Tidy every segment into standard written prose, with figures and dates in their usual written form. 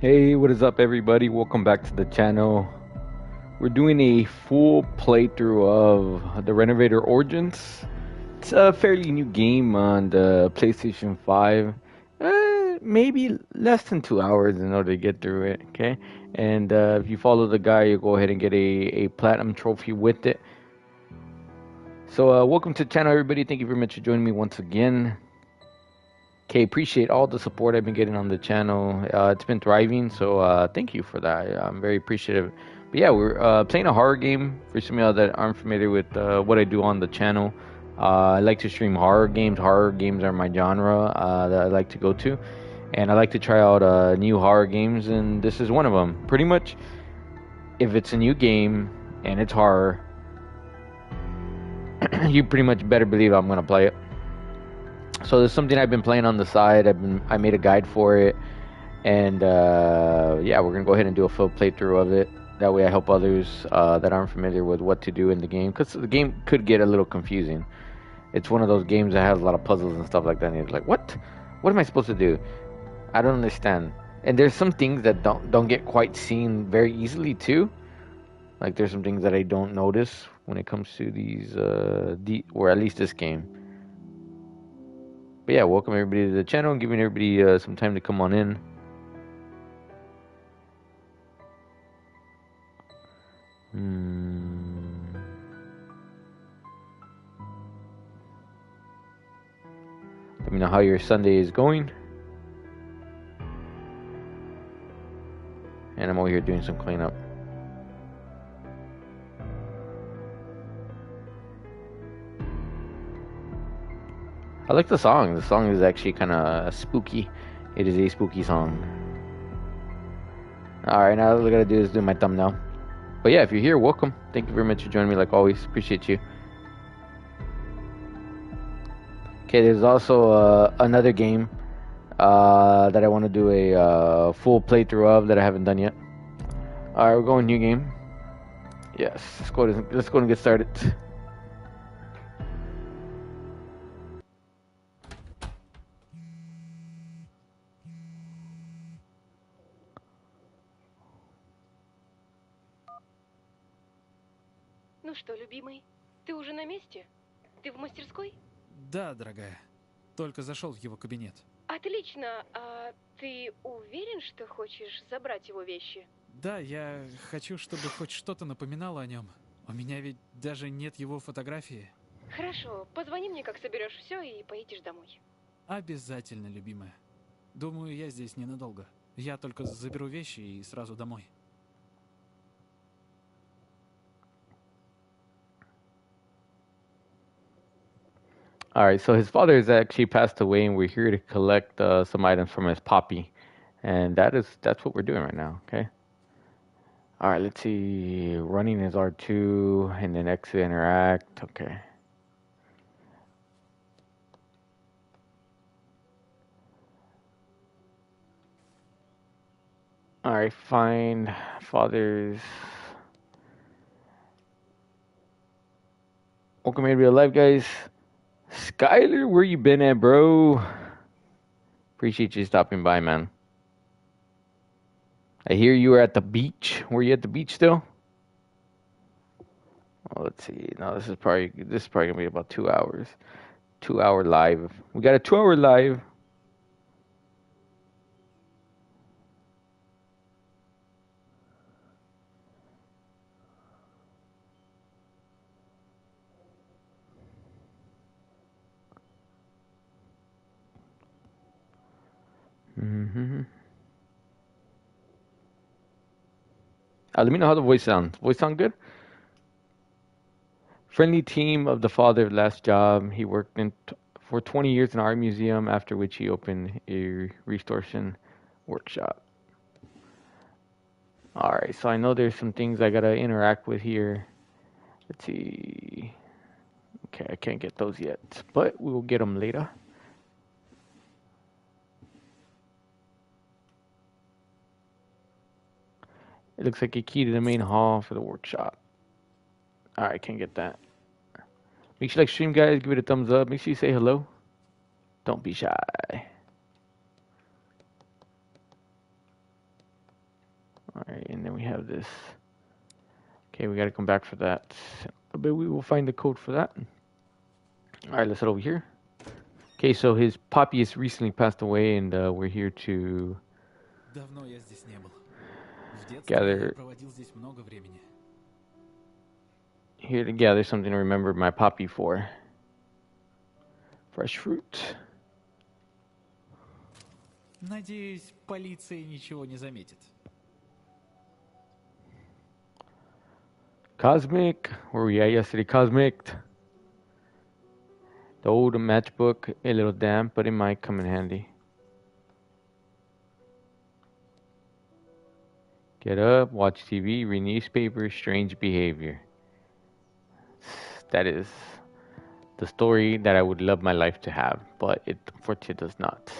Hey, what is up, everybody? Welcome back to the channel. We're doing a full playthrough of the Renovator Origins. It's a fairly new game on the PlayStation 5. Maybe less than 2 hours in order to get through it, okay? And if you follow the guy, you'll go ahead and get a platinum trophy with it. So, welcome to the channel, everybody. Thank you very much for joining me once again. Okay, appreciate all the support I've been getting on the channel. It's been thriving, so thank you for that. I'm very appreciative. But yeah, we're playing a horror game. For some of y'all that aren't familiar with what I do on the channel, I like to stream horror games. Horror games are my genre that I like to go to. And I like to try out new horror games, and this is one of them. Pretty much, if it's a new game and it's horror, you pretty much better believe I'm going to play it. So there's something I've been playing on the side. I made a guide for it, and yeah, we're gonna go ahead and do a full playthrough of it. That way, I help others that aren't familiar with what to do in the game, because the game could get a little confusing. It's one of those games that has a lot of puzzles and stuff like that. And you're like, what? What am I supposed to do? I don't understand. And there's some things that don't get quite seen very easily too. Like there's some things that I don't notice when it comes to these, or at least this game. But yeah, welcome everybody to the channel and giving everybody some time to come on in. Let me know how your Sunday is going. And I'm over here doing some cleanup. I like the song. The song is actually kind of spooky. It is a spooky song. Alright, now all I gotta do is do my thumbnail. But yeah, if you're here, welcome. Thank you very much for joining me like always. Appreciate you. Okay, there's also another game that I want to do a full playthrough of that I haven't done yet. Alright, we're going new game. Yes, let's go and get started. Ну что, любимый, ты уже на месте? Ты в мастерской? Да, дорогая. Только зашел в его кабинет. Отлично. А ты уверен, что хочешь забрать его вещи? Да, я хочу, чтобы хоть что-то напоминало о нем. У меня ведь даже нет его фотографии. Хорошо, позвони мне, как соберешь все, и поедешь домой. Обязательно, любимая. Думаю, я здесь ненадолго. Я только заберу вещи и сразу домой. All right, so his father has actually passed away, and we're here to collect some items from his poppy, and that's what we're doing right now. Okay. All right, let's see. Running is R2, and then exit interact. Okay. All right, find father's. Welcome here to real life, guys. Skyler, where you been at, bro? Appreciate you stopping by, man. I hear you were at the beach. Were you at the beach still? Oh, let's see. No, this is probably gonna be about 2 hours. 2 hour live. We got a 2 hour live. Let me know how the voice sounds. Voice sound good? Friendly team of the father last job. He worked for 20 years in an art museum, after which he opened a restoration workshop. Alright, so I know there's some things I gotta interact with here. Let's see. Okay, I can't get those yet, but we will get them later. It looks like a key to the main hall for the workshop. Alright, can't get that. Make sure you like stream, guys. Give it a thumbs up. Make sure you say hello. Don't be shy. this. Okay, we gotta come back for that. But we will find the code for that. Alright, let's head over here. Okay, so his poppy has recently passed away, and we're here to Давно я здесь не был. В детстве я gather проводил здесь много времени. here to gather something to remember my poppy for. Fresh fruit. Надеюсь, полиция ничего не заметит. Cosmic. Where were we at yesterday? Cosmic. The old matchbook, a little damp, but it might come in handy. Get up, watch TV, read newspapers, strange behavior. That is the story that I would love my life to have, but it unfortunately does not.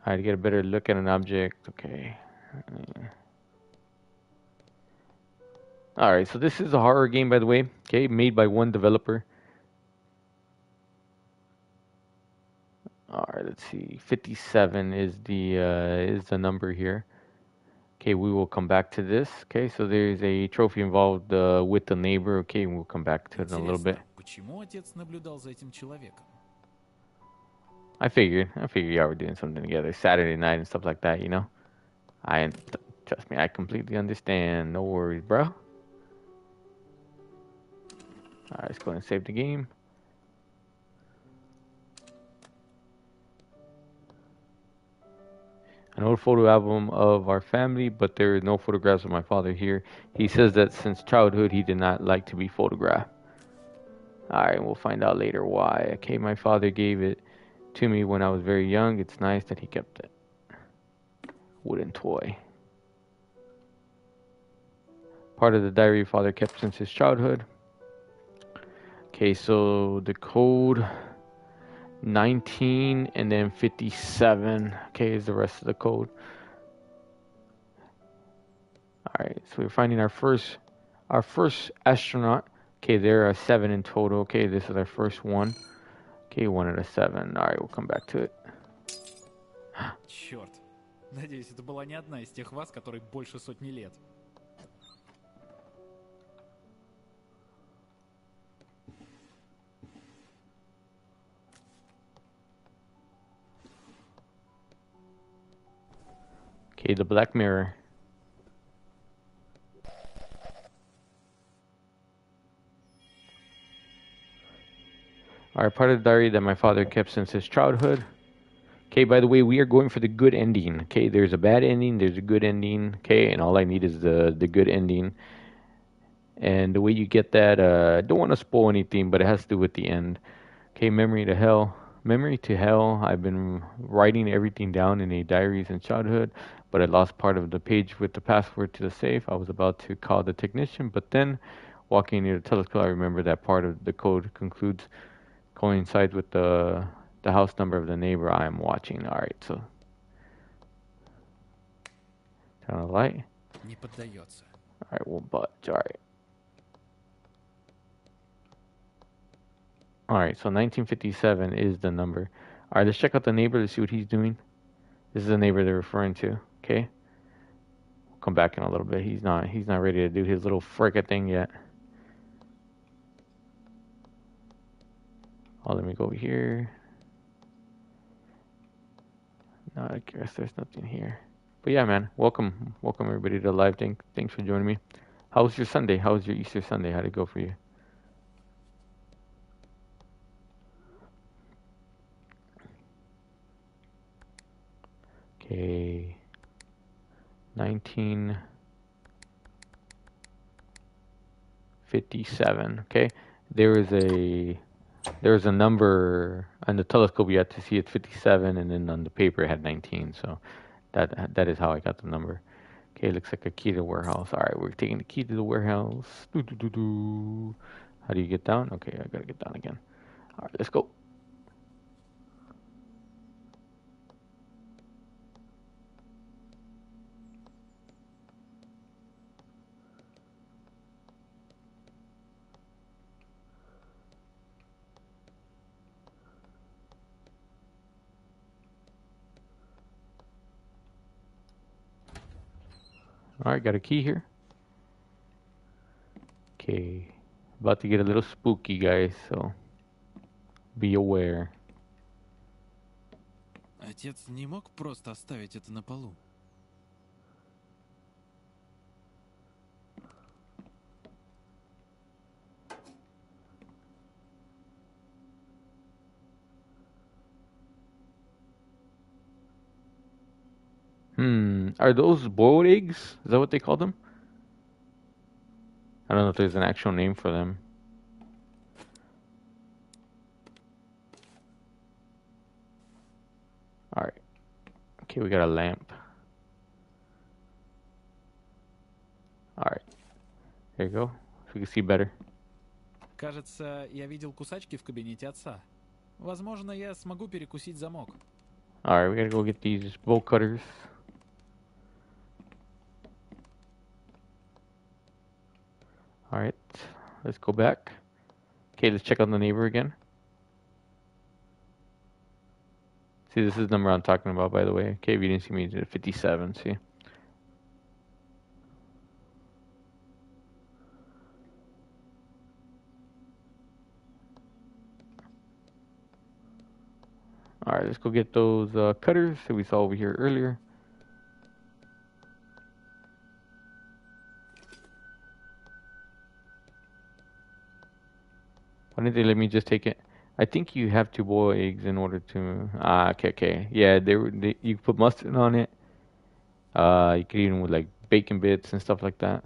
Alright, to get a better look at an object. Okay. Alright, so this is a horror game, by the way. Okay, made by one developer. Alright, let's see. 57 is the number here. Okay, we will come back to this. Okay, so there's a trophy involved with the neighbor. Okay, we'll come back to it in a little bit. Почему отец наблюдал за этим человеком? I figured y'all were doing something together, Saturday night and stuff like that, you know. Trust me, I completely understand. No worries, bro. All right, let's go ahead and save the game. An old photo album of our family, but there is no photographs of my father here. He says that since childhood he did not like to be photographed. Alright, we'll find out later why. Okay, my father gave it to me when I was very young. It's nice that he kept it. Wooden toy. Part of the diary father kept since his childhood. Okay, so the code 19 and then 57. Okay, is the rest of the code. Alright, so we're finding our first astronaut. Okay, there are 7 in total. Okay, this is our first one. Okay, 1 out of 7. Alright, we'll come back to it. Черт. Надеюсь, это была не одна из тех вас, которой больше сотни лет. Okay, the Black Mirror. Alright, part of the diary that my father kept since his childhood. Okay, by the way, we are going for the good ending. Okay, there's a bad ending, there's a good ending. Okay, and all I need is the good ending. And the way you get that, I don't want to spoil anything, but it has to do with the end. Okay, memory to hell. Memory to hell. I've been writing everything down in a diary since childhood, but I lost part of the page with the password to the safe. I was about to call the technician, but then walking near the telescope, I remember that part of the code coincides with the house number of the neighbor I am watching. Alright, so turn on the light. Не поддается. Alright, we'll budge. Alright. Alright, so 1957 is the number. Alright, let's check out the neighbor to see what he's doing. This is the neighbor they're referring to. Okay. We'll come back in a little bit. He's not ready to do his little fricka thing yet. Oh, let me go over here. No, I guess there's nothing here. But yeah, man, welcome everybody to the live. Thanks for joining me. How was your Sunday? How was your Easter Sunday? How'd it go for you? Okay. 1957. Okay. There was a number on the telescope. You had to see it 57, and then on the paper it had 19. So that is how I got the number. Okay, looks like a key to the warehouse. All right, we're taking the key to the warehouse. How do you get down? Okay, I gotta get down again. All right, let's go. Alright, got a key here. Okay. About to get a little spooky, guys, so be aware. Отец не мог просто оставить это на полу. Are those boiled eggs? Is that what they call them? I don't know if there's an actual name for them. Alright. Okay, we got a lamp. Alright. There you go. So we can see better. Кажется, я видел кусачки в кабинете отца. Возможно, я смогу перекусить замок. Alright, we gotta go get these bolt cutters. Alright, let's go back. Okay, let's check on the neighbor again. See, this is the number I'm talking about, by the way. Okay, if you didn't see me, 57, see? Alright, let's go get those cutters that we saw over here earlier. Why didn't they let me just take it? I think you have to boil eggs in order to... okay. Yeah, you could put mustard on it. You could eat them with like bacon bits and stuff like that.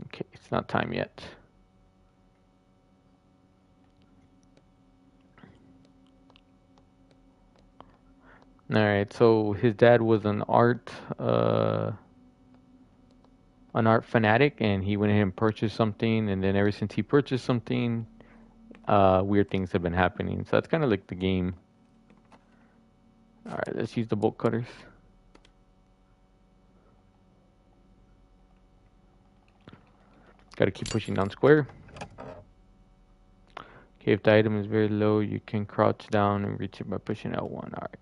Okay, it's not time yet. Alright, so his dad was an art fanatic, and he went ahead and purchased something, and then ever since he purchased something, weird things have been happening. So that's kind of like the game. Alright, let's use the bolt cutters. Gotta keep pushing down square. Okay, if the item is very low, you can crouch down and reach it by pushing L1. Alright.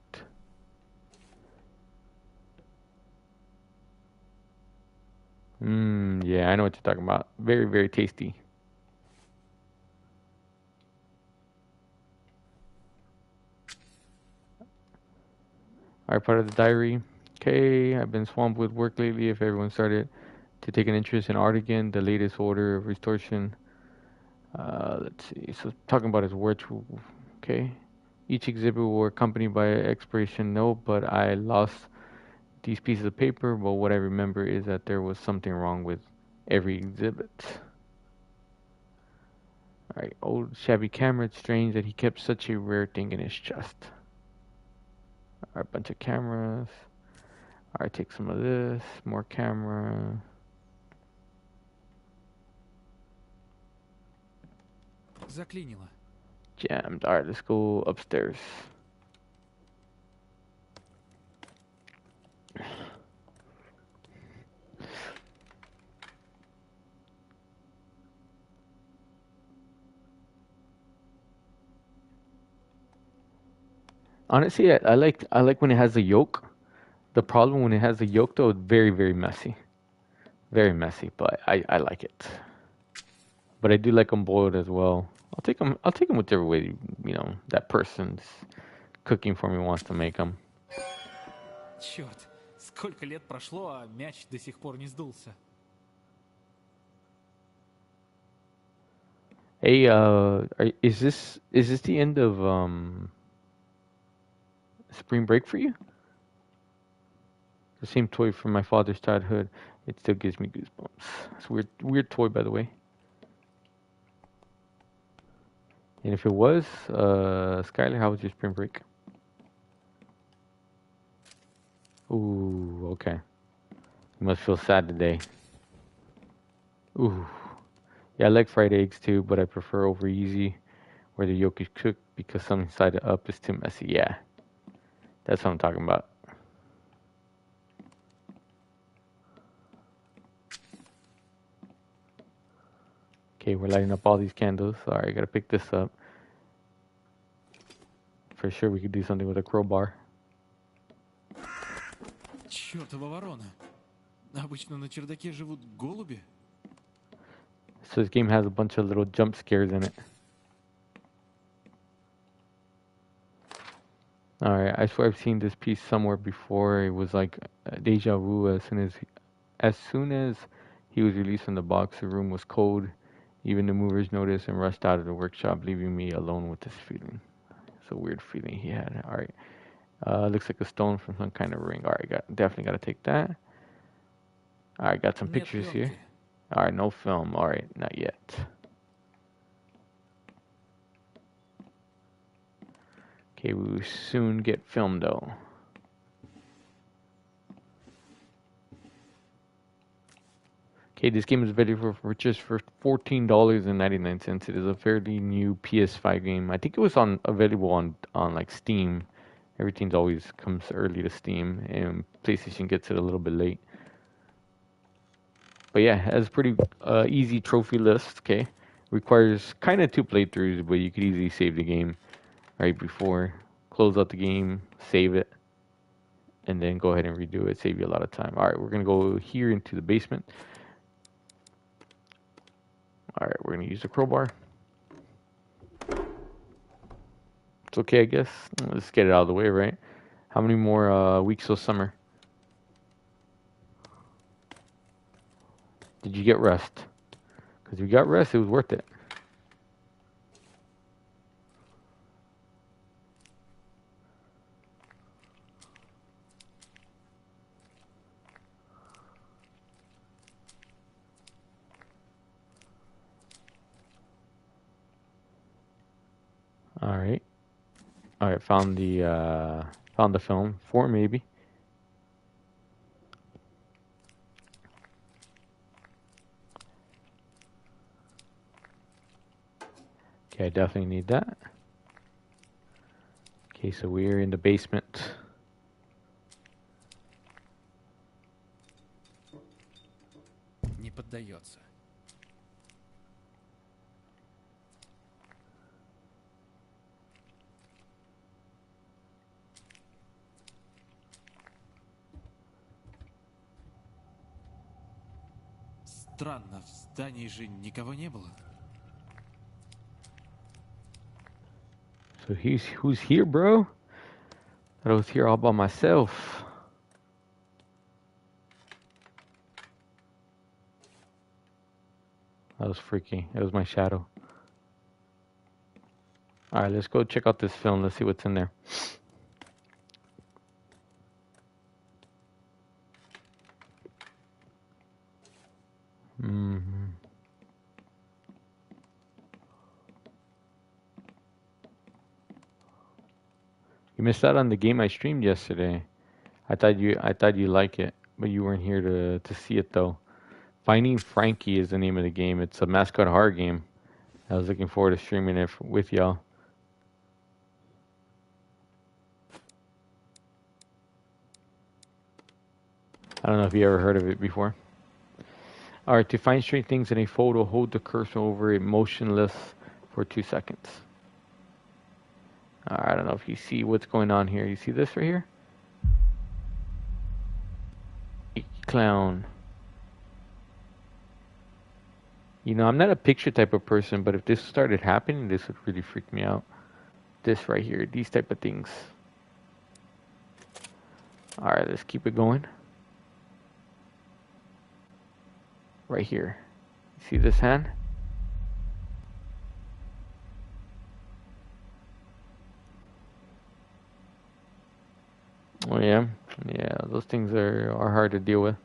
Yeah, I know what you're talking about. Very, very tasty. Alright, part of the diary. Okay, I've been swamped with work lately. If everyone started to take an interest in art again, the latest order of restoration. Let's see. So talking about his work. Okay. Each exhibit were accompanied by an expiration note, but I lost these pieces of paper. But what I remember is that there was something wrong with every exhibit. Alright, old shabby camera. It's strange that he kept such a rare thing in his chest. Alright, bunch of cameras. Alright, take some of this. More camera. Заклинило. Jammed. Alright, let's go upstairs. Honestly, I like when it has a yolk. The problem when it has a yolk though, it's very, very messy. Very messy, but I like it. But I do like them boiled as well. I'll take them whichever way, that person's cooking for me wants to make them. Черт, сколько лет прошло, а мяч до сих пор не сдулся. Hey, is this the end of spring break for you? The same toy from my father's childhood. It still gives me goosebumps. It's a weird toy, by the way. And if it was, Skylar, how was your spring break? Ooh, okay. You must feel sad today. Ooh. Yeah, I like fried eggs too, but I prefer over easy, where the yolk is cooked, because some side up is too messy. Yeah. That's what I'm talking about. Okay, we're lighting up all these candles. Alright, gotta pick this up. For sure we could do something with a crowbar. Чёртова ворона. Обычно на чердаке живут голуби. So this game has a bunch of little jump scares in it. Alright, I swear I've seen this piece somewhere before. It was like deja vu. As soon as he was released from the box, the room was cold. Even the movers noticed and rushed out of the workshop, leaving me alone with this feeling. It's a weird feeling he had. Alright. Looks like a stone from some kind of ring. Alright, definitely gotta take that. Alright, got some pictures here. Alright, no film. Alright, not yet. Okay, we will soon get film though. Okay, this game is available for just for $14.99. It is a fairly new PS5 game. I think it was available on like Steam. Everything's always comes early to Steam, and PlayStation gets it a little bit late. But yeah, it has a pretty easy trophy list. Okay, requires kind of 2 playthroughs, but you could easily save the game right before, close out the game, save it, and then go ahead and redo it. Save you a lot of time. All right, we're gonna go here into the basement. All right, we're gonna use the crowbar. It's okay, I guess. Let's get it out of the way, right? How many more weeks till summer? Did you get rest? Because if you got rest, it was worth it. All right. All right. Found the film. 4 maybe. Okay, I definitely need that. Okay, so we're in the basement. Не поддается. Странно, в здании же никого не было. So who's here, bro? I was here all by myself. That was freaky. It was my shadow. All right, let's go check out this film. Let's see what's in there. You missed out on the game I streamed yesterday. I thought you like it, but you weren't here to see it though. Finding Frankie is the name of the game. It's a mascot horror game. I was looking forward to streaming it with y'all. I don't know if you ever heard of it before. Alright, to find strange things in a photo, hold the cursor over it motionless for 2 seconds. Alright, I don't know if you see what's going on here. You see this right here? A clown. You know, I'm not a picture type of person, but if this started happening, this would really freak me out. This right here, these type of things. Alright, let's keep it going. Right here. See this hand? Oh yeah? Yeah, those things are hard to deal with.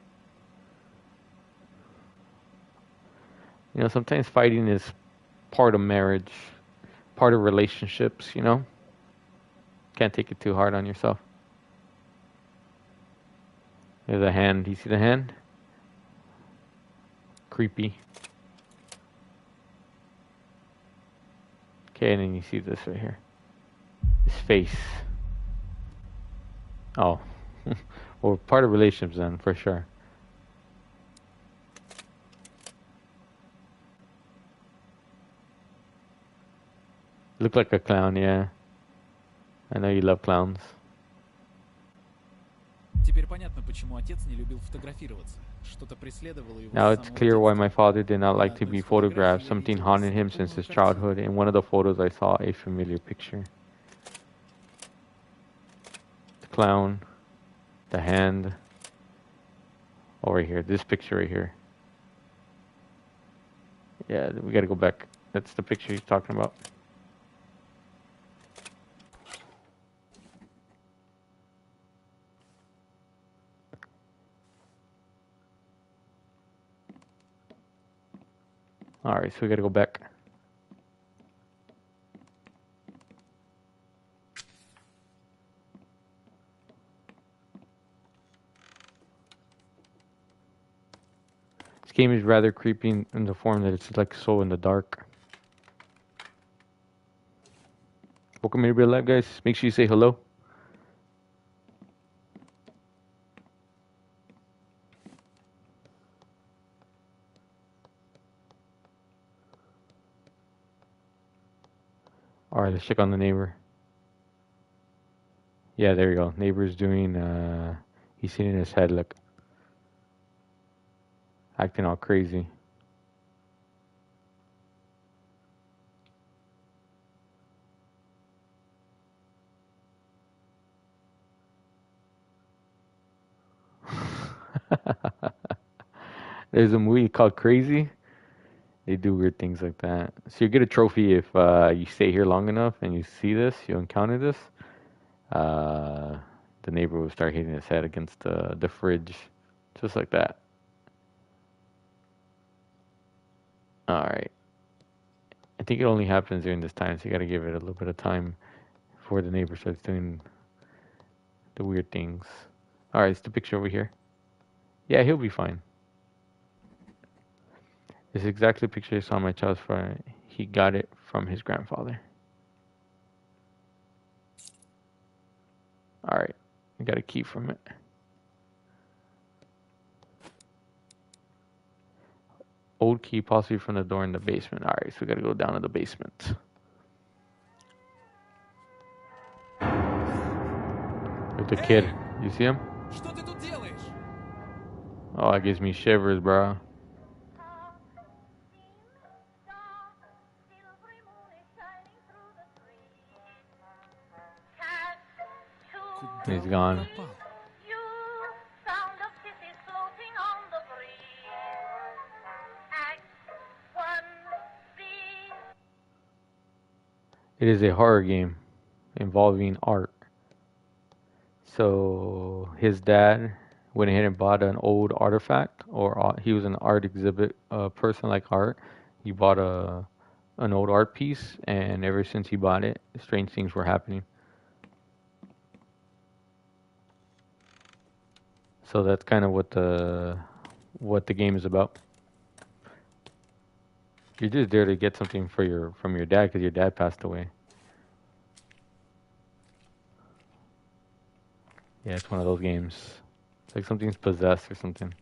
You know, sometimes fighting is part of marriage, part of relationships, you know? Can't take it too hard on yourself. There's a hand. Do you see the hand? Creepy. Okay, and then you see this right here. His face. Oh. Well, part of relationships then, for sure. Look like a clown, yeah. I know you love clowns. Теперь понятно, почему отец не любил фотографироваться. Что-то преследовало его Now с it's самого clear why детства. my father did not На like to одной be из фотографий photographed. я Something видел haunted him since знакомую his картину. childhood. In one of the photos, I saw a familiar picture. The clown, the hand. Oh, right here. This picture right here. Yeah, we gotta go back. That's the picture he's talking about. Alright, so we gotta go back. This game is rather creepy in the form that it's like so in the dark. Welcome to Real Life, guys. Make sure you say hello. Alright, let's check on the neighbor. Yeah, there you go. Neighbor's doing, he's hitting his head, look. Acting all crazy. There's a movie called Crazy. They do weird things like that. So you get a trophy if you stay here long enough and you see this, you encounter this. The neighbor will start hitting his head against the fridge, just like that. All right. I think it only happens during this time, so you got to give it a little bit of time before the neighbor starts doing the weird things. All right, it's the picture over here. Yeah, he'll be fine. It's exactly the picture I saw in my child's phone. He got it from his grandfather. All right, I got a key from it. Old key, possibly from the door in the basement. All right, so we got to go down to the basement. With the kid, you see him? Что ты тут делаешь? Oh, that gives me shivers, bro. Куда He's он gone. пропал? It is a horror game involving art. So his dad went ahead and bought an old artifact, or he was an art exhibit person like art. He bought an old art piece, and ever since he bought it, strange things were happening. So that's kind of what the game is about. You're just there to get something from your dad because your dad passed away. Yeah, it's one of those games. It's like something's possessed or something.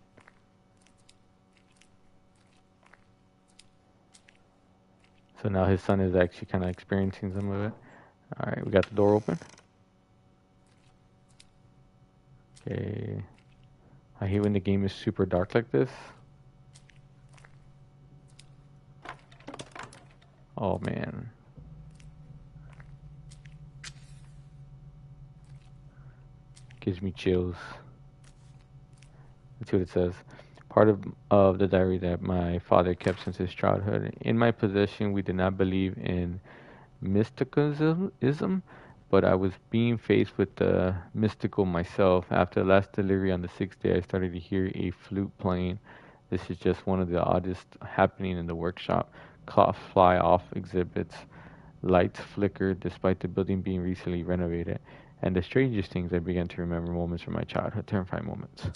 So now his son is actually kind of experiencing some of it. All right, we got the door open. Okay. I hate when the game is super dark like this. Oh man. Gives me chills. Let's see what it says. Part of the diary that my father kept since his childhood. In my possession, we did not believe in mysticism, but I was being faced with the mystical myself. After the last delivery on the 6th day, I started to hear a flute playing. This is just one of the oddest happening in the workshop. Cloth fly off exhibits. Lights flicker despite the building being recently renovated. And the strangest things, I began to remember moments from my childhood, terrifying moments.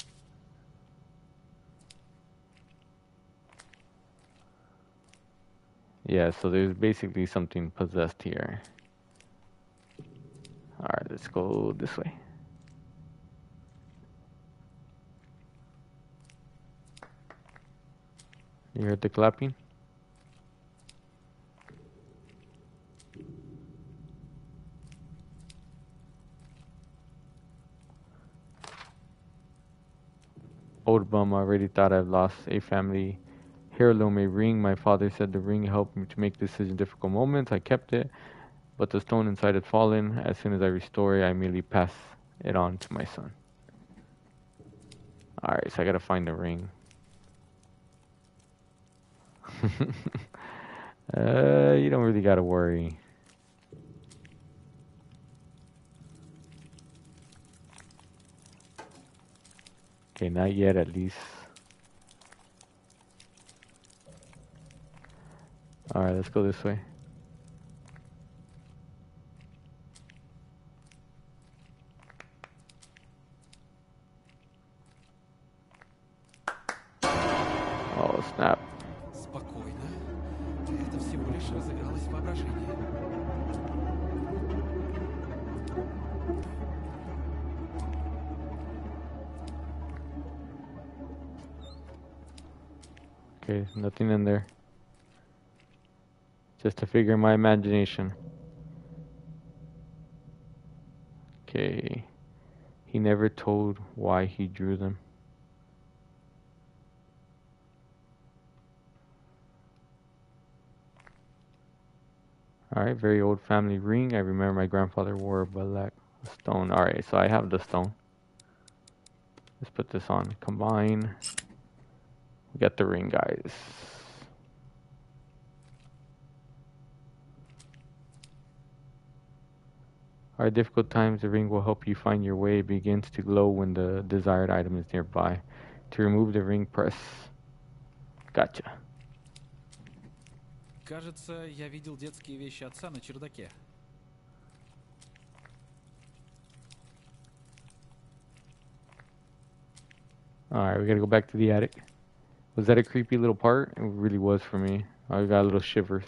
Yeah, so there's basically something possessed here. Alright, let's go this way. You heard the clapping? Old bum, I already thought I've lost a family heirloom, a ring. My father said the ring helped me to make decisions in difficult moments. I kept it, but the stone inside had fallen. As soon as I restore it, I immediately pass it on to my son. Alright, so I gotta find the ring. You don't really gotta worry. Okay, not yet at least. Alright, let's go this way. Oh, snap. Спокойно. Это всего лишь разыгралось воображение. Okay, nothing in there. Just a figure in my imagination. Okay. He never told why he drew them. Alright, very old family ring. I remember my grandfather wore a black stone. Alright, so I have the stone. Let's put this on. Combine. We got the ring, guys. Alright, difficult times, the ring will help you find your way. It begins to glow when the desired item is nearby. To remove the ring, press. Gotcha. Кажется, я видел детские вещи отца на чердаке. Alright, we gotta go back to the attic. Was that a creepy little part? It really was for me. I got a little shivers.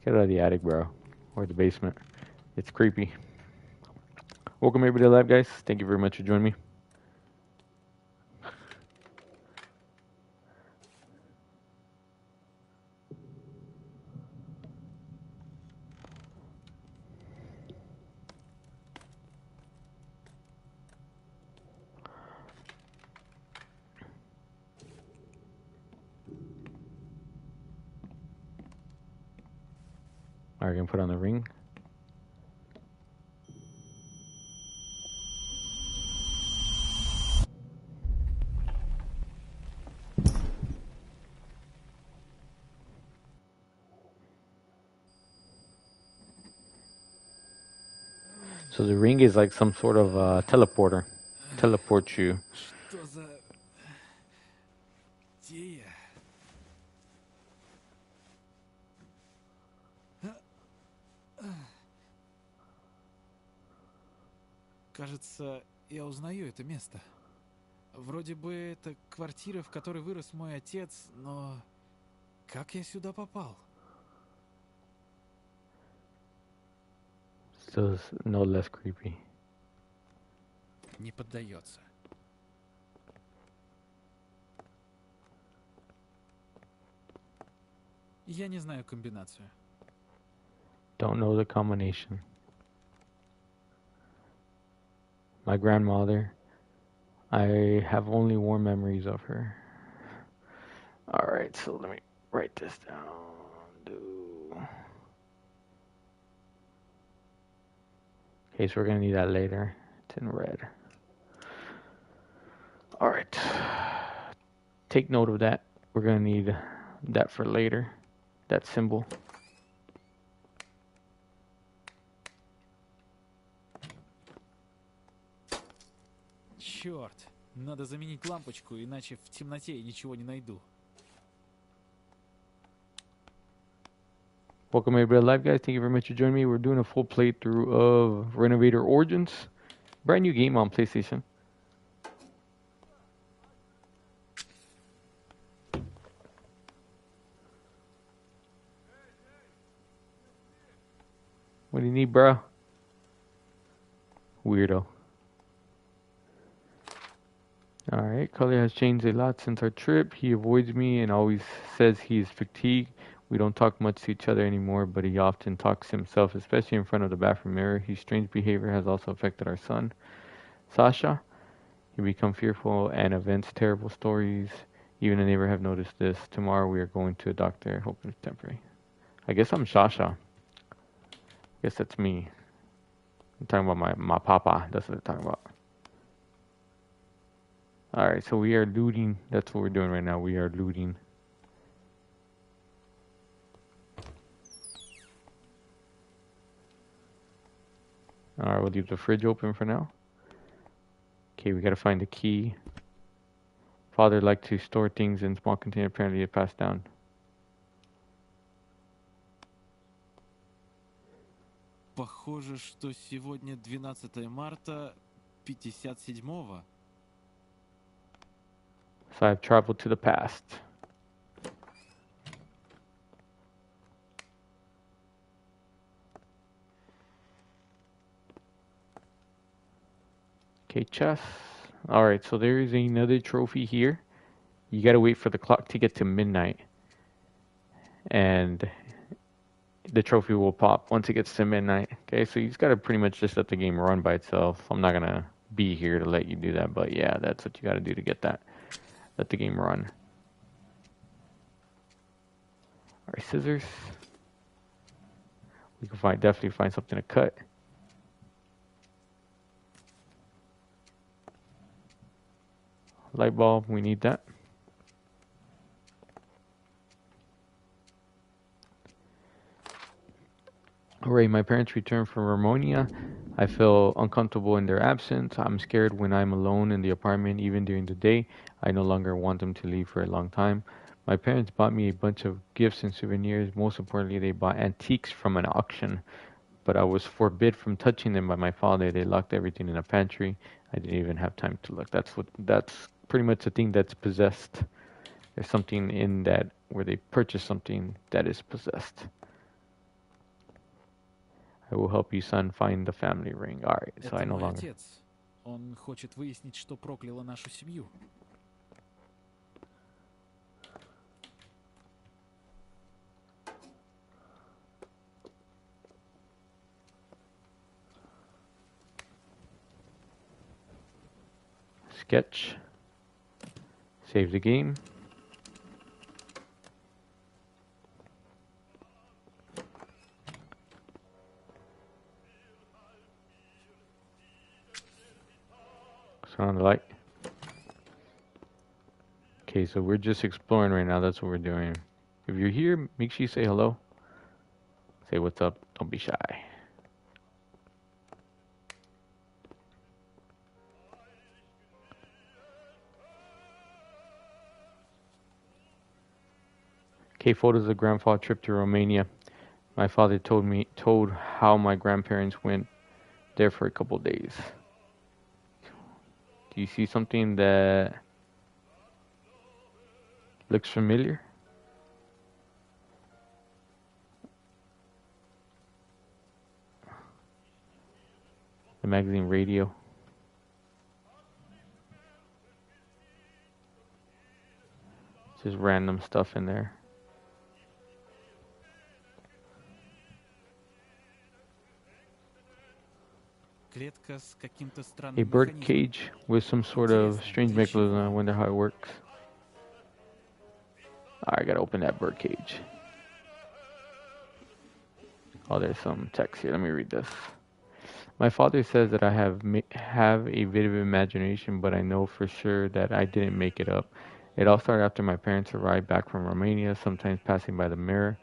Get out of the attic, bro. Or the basement. It's creepy. Welcome everybody to live, guys. Thank you very much for joining me. Alright, gonna put on the ring. So the ring is like some sort of teleporter. Teleports you. Что за... Где я? Кажется, я узнаю это место. Вроде бы это квартира, в которой вырос мой отец, но... Как я сюда попал? Still no less creepy. Не поддается. Я не знаю комбинацию. Don't know the combination. My grandmother, I have only warm memories of her. Alright, so let me write this down. Okay, so we're gonna need that later. It's in red. Alright. Take note of that. We're gonna need that for later. That symbol. Черт, надо заменить лампочку, иначе в темноте я ничего не найду. Welcome everybody live, guys. Thank you very much for joining me. We're doing a full playthrough of Renovator Origins. Brand new game on PlayStation. What do you need, bro? Weirdo. Alright, Cully has changed a lot since our trip. He avoids me and always says he is fatigued We don't talk much to each other anymore, but he often talks to himself, especially in front of the bathroom mirror. His strange behavior has also affected our son, Sasha. He become fearful and invents terrible stories. Even the neighbor have noticed this. Tomorrow we are going to a doctor. Hope it's temporary. I guess I'm Sasha. I guess that's me. I'm talking about my papa. That's what they're talking about. Alright, so we are looting. That's what we're doing right now. We are looting. Alright, we'll leave the fridge open for now. Okay, we gotta find the key. Father liked to store things in small containers. Apparently it passed down. Похоже, что сегодня 12 марта 57-го. So I've traveled to the past. Okay, chess. Alright, so there is another trophy here. You gotta wait for the clock to get to midnight. And the trophy will pop once it gets to midnight. Okay, so you just gotta pretty much just let the game run by itself. I'm not gonna be here to let you do that, but yeah, that's what you gotta do to get that. Let the game run. Alright, scissors. We can definitely find something to cut. Light bulb, we need that. Alright, my parents returned from Romania. I feel uncomfortable in their absence. I'm scared when I'm alone in the apartment, even during the day. I no longer want them to leave for a long time. My parents bought me a bunch of gifts and souvenirs. Most importantly, they bought antiques from an auction. But I was forbid from touching them by my father. They locked everything in a pantry. I didn't even have time to look. That's pretty much the thing that's possessed. There's something in that where they purchase something that is possessed. I will help you, son, find the family ring. Alright, so I no longer... Отец. Он хочет выяснить, что прокляло нашу семью. Sketch. Save the game. Turn on the light. Okay, so we're just exploring right now. That's what we're doing. If you're here, make sure you say hello. Say what's up. Don't be shy. Okay, photos of grandfather trip to Romania. My father told how my grandparents went there for a couple days. Do you see something that looks familiar? The magazine radio. Just random stuff in there. A bird cage with some sort of strange mechanism. I wonder how it works. Alright, I gotta open that bird cage. Oh, there's some text here. Let me read this. My father says that I have a vivid imagination, but I know for sure that I didn't make it up. It all started after my parents arrived back from Romania, sometimes passing by the mirror.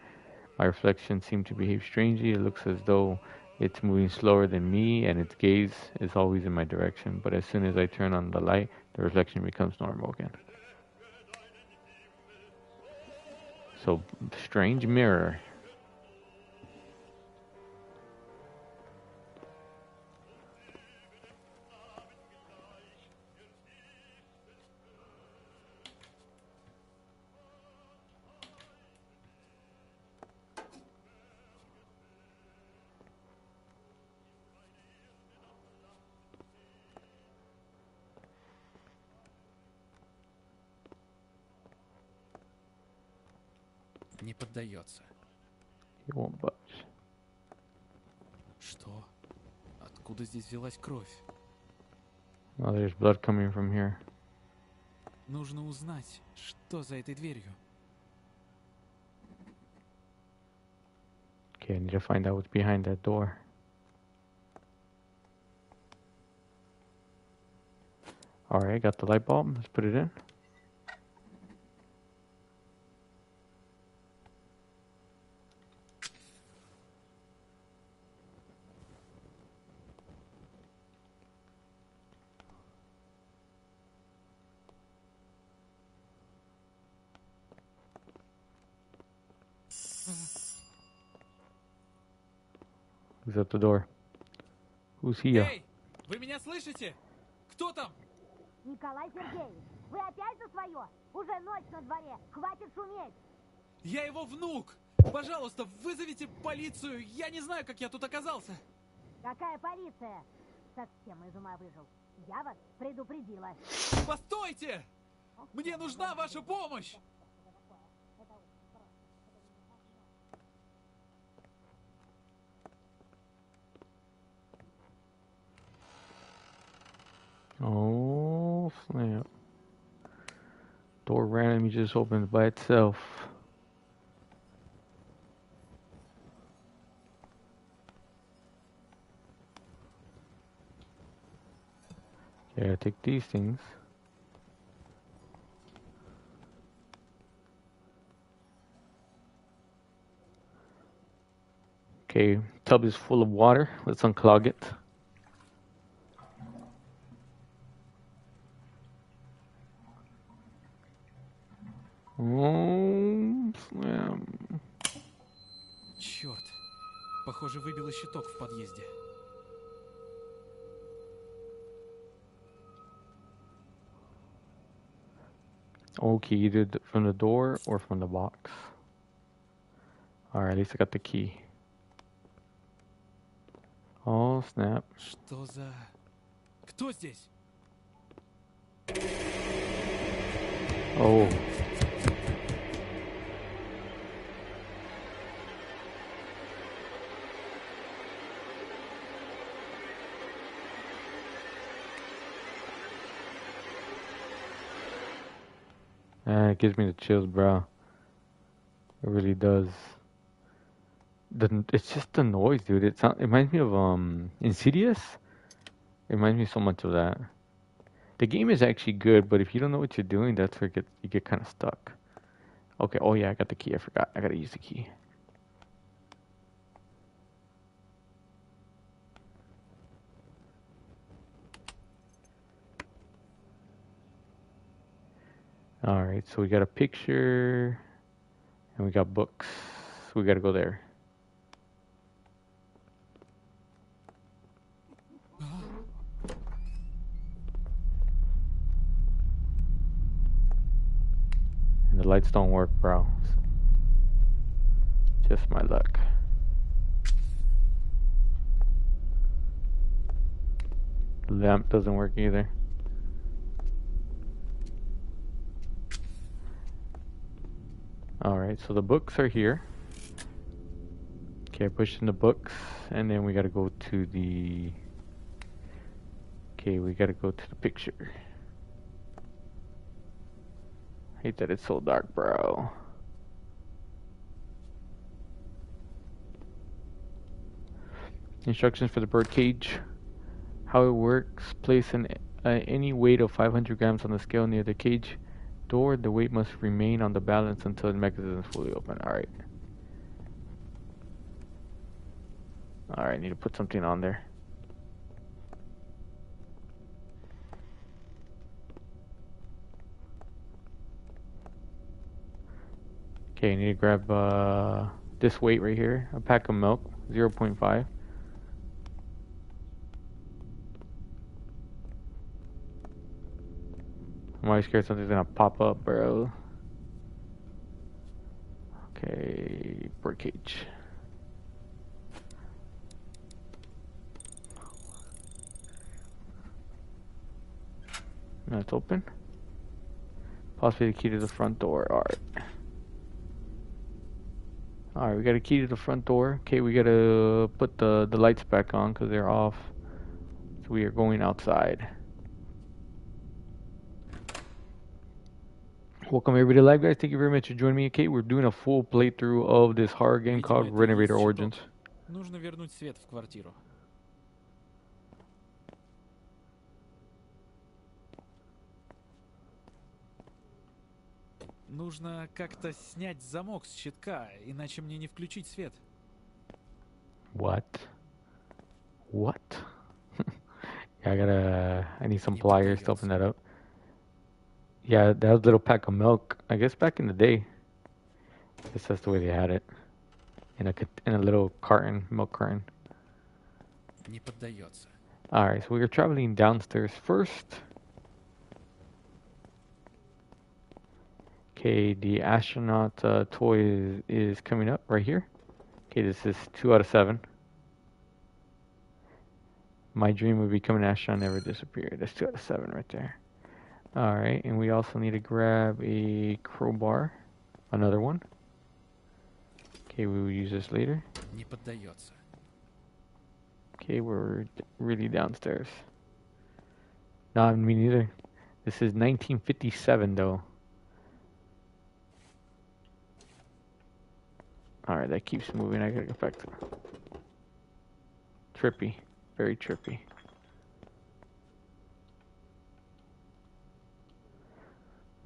My reflection seemed to behave strangely. It looks as though it's moving slower than me, and its gaze is always in my direction. But as soon as I turn on the light, the reflection becomes normal again. So, strange mirror. Не поддается. He won't budge. Что? Откуда здесь взялась кровь? Oh, there's blood coming from here. Нужно узнать, что за этой дверью. Okay, I need to find out what's behind that door. Alright, got the light bulb. Let's put it in. Who's at the door? Who's here? Эй, вы меня слышите? Кто там? Николай Сергеевич, вы опять за свое? Уже ночь на дворе, хватит шуметь. Я его внук. Пожалуйста, вызовите полицию. Я не знаю, как я тут оказался. Какая полиция? Совсем из ума выжил. Я вас предупредила. Постойте! Мне нужна ваша помощь! Oh, snap. Door randomly just opens by itself. Okay, I take these things. Okay, tub is full of water. Let's unclog it. Oh, slam. Черт. Похоже, выбило щиток в подъезде. Okay, either from the door or from the box. Alright, at least I got the key. Oh, snap. Что за... Кто здесь? Oh. It gives me the chills, bro. It really does. It's just the noise, dude. It reminds me of Insidious. It reminds me so much of that. The game is actually good, but if you don't know what you're doing, that's where you get kind of stuck. Okay. Oh yeah, I got the key. I forgot. I gotta use the key. Alright, so we got a picture and we got books. We gotta go there. And the lights don't work, bro. Just my luck. The lamp doesn't work either. Alright, so the books are here. Okay, I pushed in the books, and then we gotta go to the... Okay, we gotta go to the picture. I hate that it's so dark, bro. Instructions for the bird cage. How it works. Place any weight of 500 grams on the scale near the cage door. The weight must remain on the balance until the mechanism is fully open. Alright. Alright, need to put something on there. Okay, I need to grab this weight right here. A pack of milk, 0.5. I'm always scared something's gonna pop up, bro. Okay, bird cage. Now it's open. Possibly the key to the front door. Alright. Alright, we got a key to the front door. Okay, we gotta put the lights back on because they're off. So we are going outside. Welcome everybody to live, guys. Thank you very much for joining me. Okay, we're doing a full playthrough of this horror game Видимо, called это и есть Renovator щиток. Origins. Нужно вернуть свет в квартиру. Нужно как-то снять замок с щитка, иначе мне не включить свет. What? What? Yeah, I need some Не pliers to поддается. open that up. Yeah, that was a little pack of milk. I guess back in the day. I guess that's the way they had it. In a little carton, milk carton. Не поддается. Alright, so we are traveling downstairs first. Okay, the Astronaut Toy is coming up right here. Okay, this is 2 out of 7. My dream of becoming an astronaut never disappeared. That's 2 out of 7 right there. Alright, and we also need to grab a crowbar. Another one. Okay, we will use this later. Не поддается. Okay, we're really downstairs. No, me neither. This is 1957 though. Alright, that keeps moving. I gotta go back to trippy. Very trippy.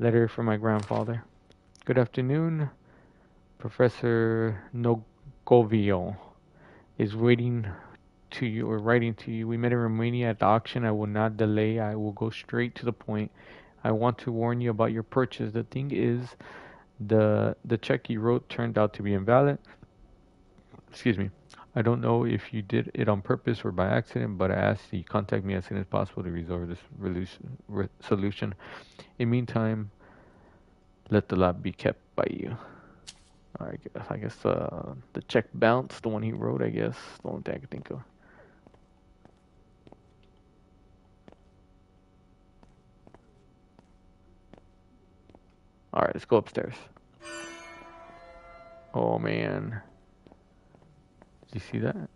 Letter from my grandfather. Good afternoon. Professor Nogovio is waiting to you or writing to you. We met in Romania at the auction. I will not delay. I will go straight to the point. I want to warn you about your purchase. The thing is, the check you wrote turned out to be invalid. Excuse me. I don't know if you did it on purpose or by accident, but I ask that you contact me as soon as possible to resolve this solution. In the meantime, let the lot be kept by you. Alright, I guess the check bounced, the one he wrote, I guess. The only thing I could think of. Alright, let's go upstairs. Oh man. Did you see that?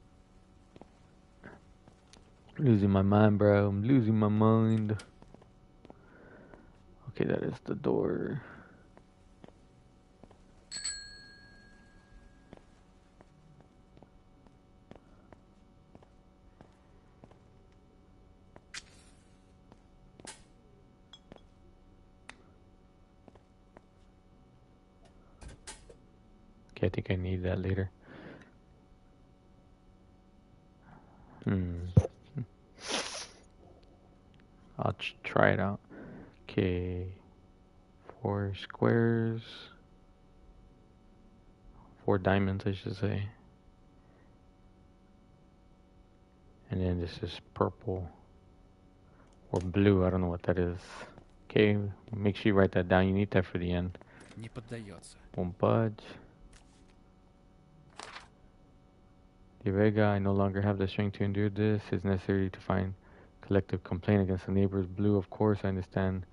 Losing my mind, bro. I'm losing my mind. Okay, that is the door. Okay, I think I need that later. I'll try it out. Okay. 4 squares. 4 diamonds, I should say. And then this is purple. Or blue, I don't know what that is. Okay, make sure you write that down. You need that for the end. Не поддается. Won't budge. De Vega, I no longer have the strength to endure this. It's necessary to find collective complaint against the neighbors. Blue, of course, I understand.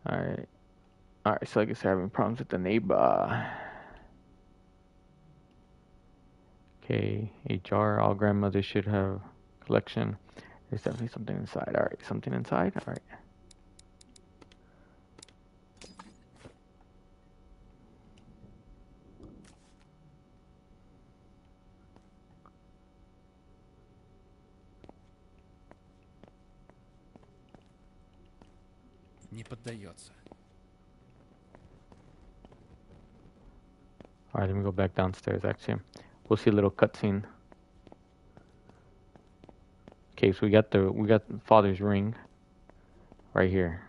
Alright. Alright, so I guess they're having problems with the neighbor. Okay, HR, all grandmothers should have collection. There's definitely something inside. Alright, something inside? Alright. Не поддается. Alright, let me go back downstairs actually. We'll see a little cutscene. Okay, so we got father's ring right here.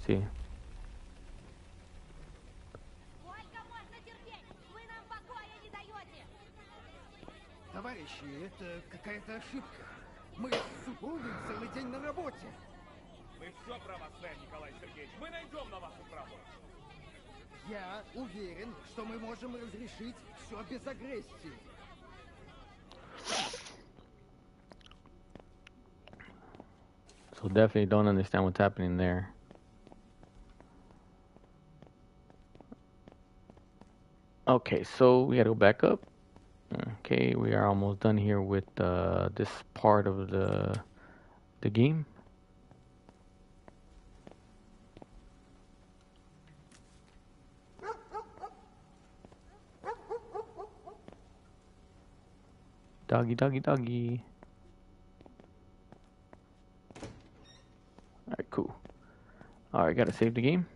See? Сколько можно терпеть? Вы нам покоя не даете! Товарищи, это какая-то ошибка. Мы с супругой целый день на работе. Мы все про вас знаем, Николай Сергеевич. Мы найдем на вашу правду. Я уверен, что мы можем разрешить все без агрессии. So definitely don't understand what's happening there. Okay, so we gotta go back up. Okay, we are almost done here with this part of the game. Doggy, doggy, doggy. Alright, cool. Alright, gotta save the game.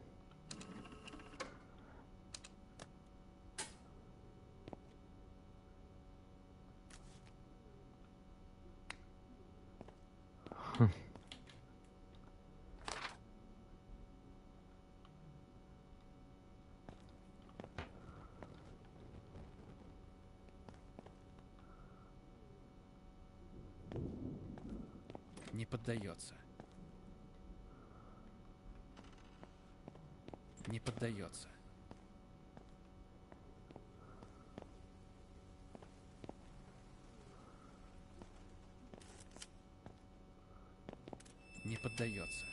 Не поддается. Не поддается. Не поддается.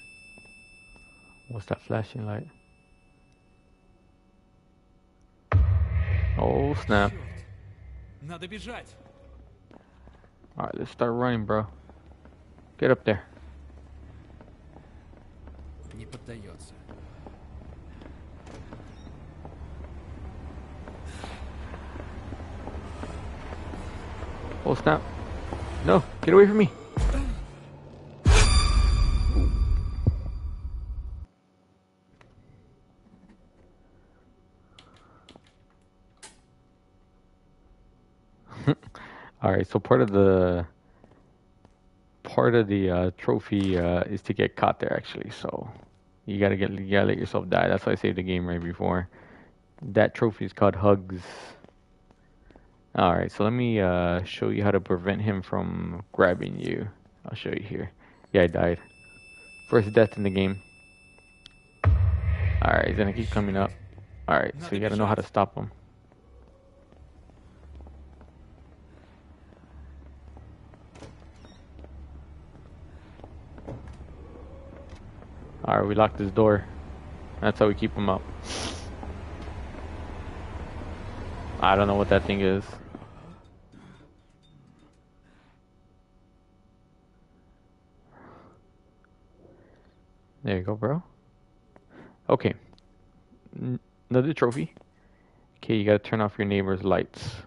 What's that flashing light? Oh snap. Черт! Надо бежать! Alright, let's start running, bro. Get up there. Не поддается. Oh snap. No, get away from me. Alright, so part of the trophy is to get caught there actually, so you gotta let yourself die. That's why I saved the game right before. That trophy is called Hugs. Alright, so let me show you how to prevent him from grabbing you. I'll show you here. Yeah, I died. First death in the game. Alright, he's gonna keep coming up. Alright, so you gotta know how to stop him. Alright, we locked this door. That's how we keep him up. I don't know what that thing is. There you go, bro. Okay. Another trophy. Okay, you gotta turn off your neighbor's lights.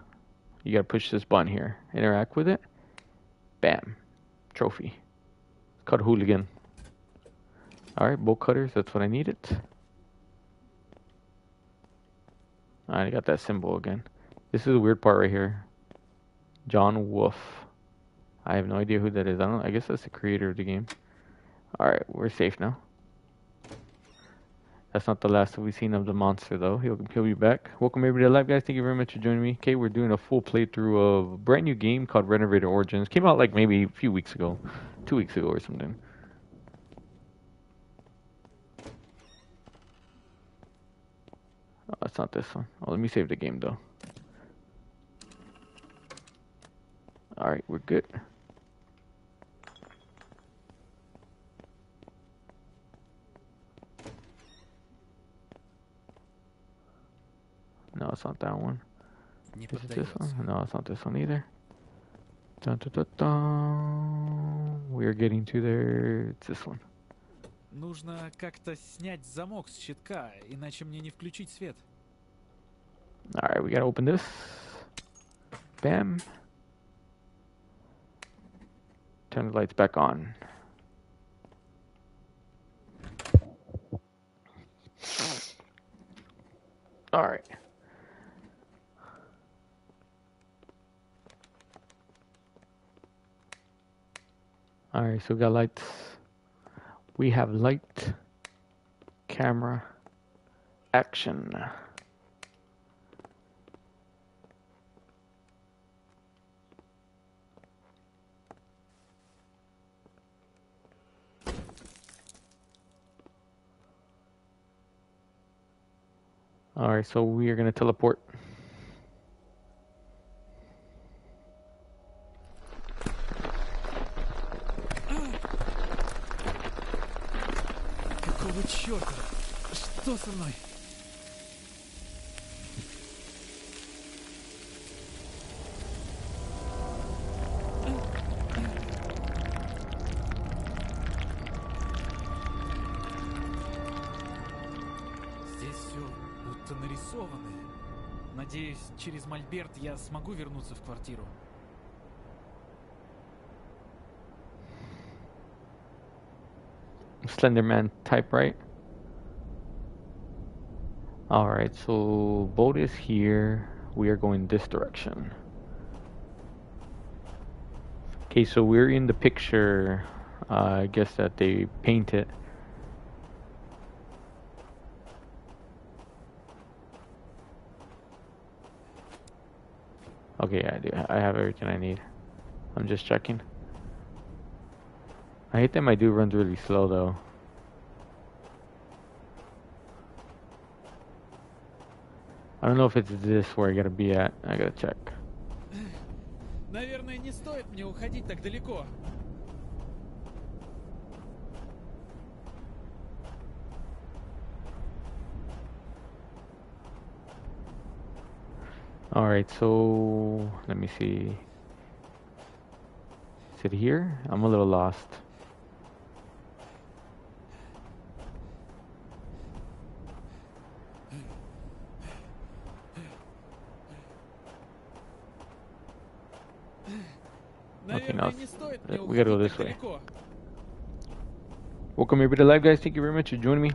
You gotta push this button here. Interact with it. Bam. Trophy. It's called Hooligan. Alright, bolt cutters. That's what I needed. I got that symbol again. This is the weird part right here. John Wolf. I have no idea who that is. I guess that's the creator of the game. Alright, we're safe now. That's not the last that we've seen of the monster, though. He'll be back. Welcome everybody to live, guys. Thank you very much for joining me. Okay, we're doing a full playthrough of a brand new game called Renovator Origins. Came out like maybe a few weeks ago, 2 weeks ago or something. Oh, that's not this one. Oh, let me save the game though. All right, we're good. No, it's not that one. Is it this one? No, it's not this one either. Dun, dun, dun, dun. We're getting to there. It's this one. Нужно как-то снять замок с щитка, иначе мне не включить свет. Alright, we gotta open this. Bam. Turn the lights back on. Alright. Alright, so we got lights. We have light, camera, action. Alright, so we are going to teleport. Какого черта? Что со мной? нарисованы. Надеюсь, через мольберт я смогу вернуться в квартиру. Slenderman type, right? Alright, so boat is here. We are going this direction. Okay, so we're in the picture. I guess that they paint it. Okay, I do. I have everything I need. I'm just checking. I hate that my dude runs really slow though. I don't know if it's this where I gotta be at. I gotta check. Наверное, не стоит мне уходить так далеко. Alright, so let me see. Is it here? I'm a little lost. Okay, now we gotta go this way. Welcome everybody to live, guys. Thank you very much for joining me.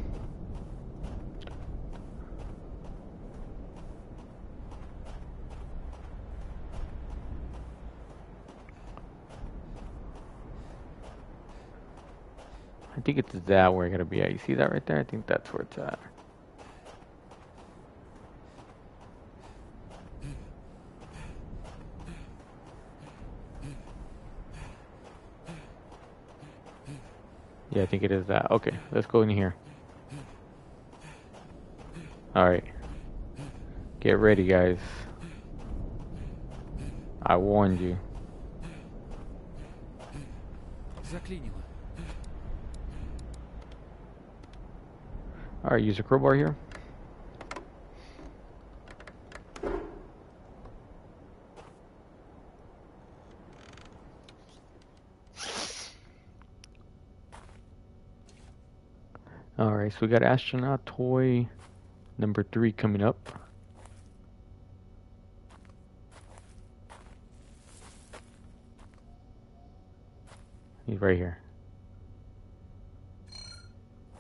I think it's that where I gotta be at. You see that right there? I think that's where it's at. Yeah, I think it is that. Okay, let's go in here. Alright. Get ready, guys. I warned you. Заклинило. Alright, use a crowbar here. Alright, so we got Astronaut Toy number 3 coming up. He's right here.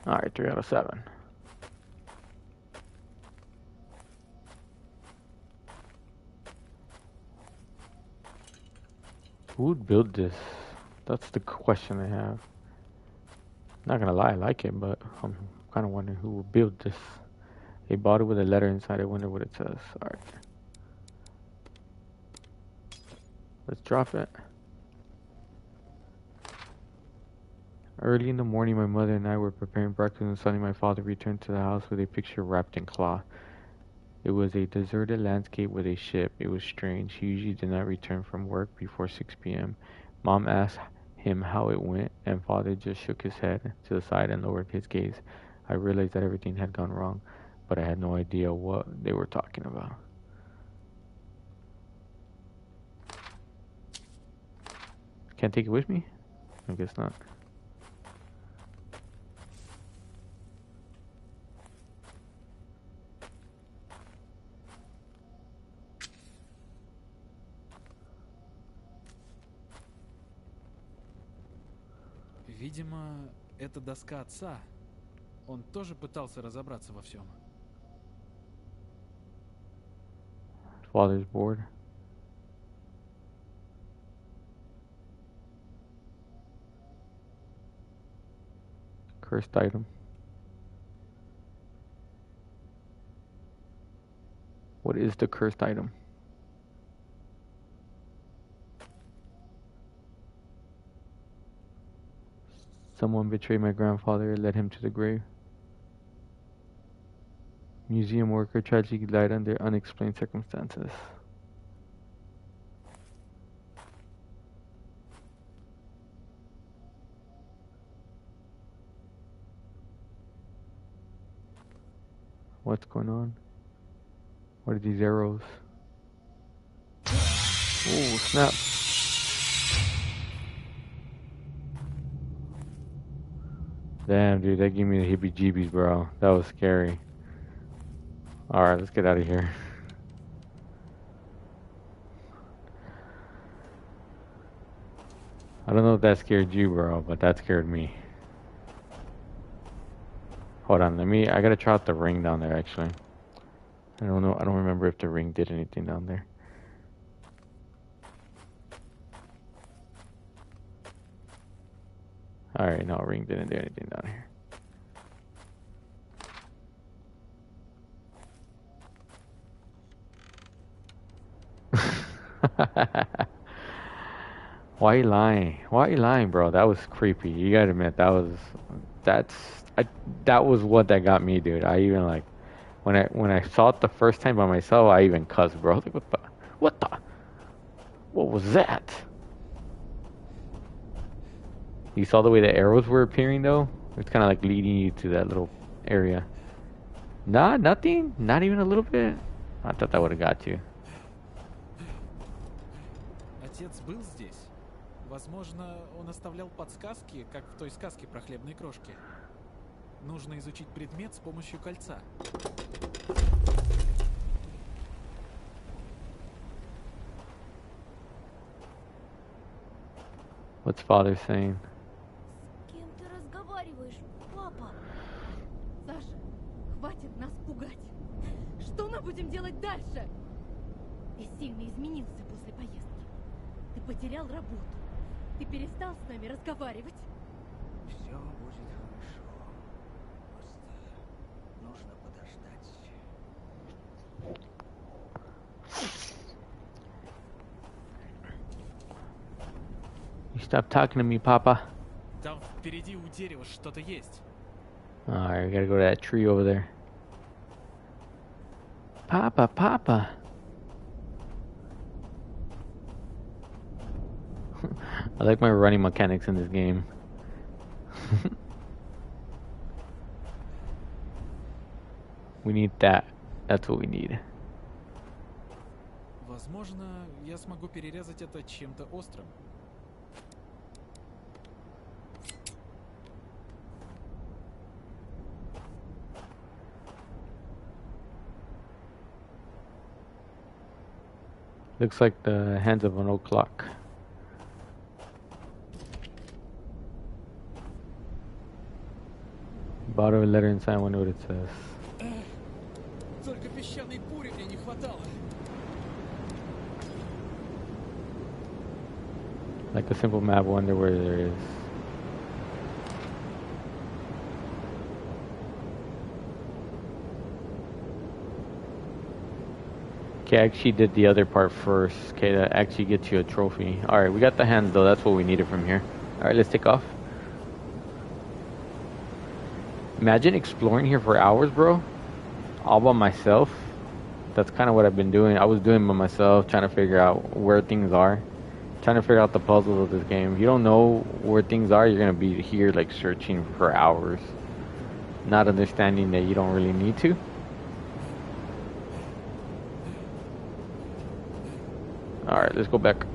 Alright, 3 out of 7. Who would build this? That's the question I have. Not gonna lie, I like it, but I'm kind of wondering who will build this. They bought it with a letter inside. I wonder what it says. Alright. Let's drop it. Early in the morning, my mother and I were preparing breakfast, and suddenly my father returned to the house with a picture wrapped in cloth. It was a deserted landscape with a ship. It was strange. He usually did not return from work before 6 p.m. Mom asked him how it went, and father just shook his head to the side and lowered his gaze. I realized that everything had gone wrong, but I had no idea what they were talking about. Can't take it with me? I guess not. Видимо, это доска отца. Он тоже пытался разобраться во всем. Father's board. Cursed item. What is the cursed item? Someone betrayed my grandfather and led him to the grave. Museum worker tragically died under unexplained circumstances. What's going on? What are these arrows? Oh, snap. Damn, dude, that gave me the heebie-jeebies, bro. That was scary. Alright, let's get out of here. I don't know if that scared you, bro, but that scared me. Hold on, I gotta try out the ring down there, actually. I don't know, I don't remember if the ring did anything down there. Alright, no, ring didn't do anything down here. Why you lying? Why you lying, bro? That was creepy. You gotta admit that was that was what that got me, dude. I even like when I saw it the first time by myself, I even cussed, bro. I was like, what was that? You saw the way the arrows were appearing though? It's kind of like leading you to that little area. Nah, nothing. Not even a little bit. I thought that would have got you. Отец был здесь. Возможно, он оставлял подсказки, как в той сказке про хлебные крошки. Нужно изучить предмет с помощью кольца. What's father saying? С кем ты разговариваешь, папа? Саша, хватит нас пугать. Что мы будем делать дальше? Ты сильно изменился после поездки. Ты потерял работу. Ты перестал с нами разговаривать. Все будет хорошо. Просто нужно подождать. You stop talking to me, Papa. Там впереди у дерева что-то есть. Alright, we gotta go to that tree over there. Papa, Papa. I like my running mechanics in this game. We need that. That's what we need. Возможно, я смогу перерезать это чем-то острым. Looks like the hands of an old clock. Bottom of a letter inside, I wonder what it says. Только песчаной бури мне не хватало. Like a simple map, wonder where there is. Okay, I actually did the other part first. Okay, that actually gets you a trophy. Alright, we got the hands though, that's what we needed from here. Alright, let's take off. Imagine exploring here for hours, bro. All by myself. That's kind of what I've been doing. I was doing by myself, trying to figure out where things are. Trying to figure out the puzzles of this game. If you don't know where things are, you're going to be here like searching for hours. Not understanding that you don't really need to. Alright, let's go back.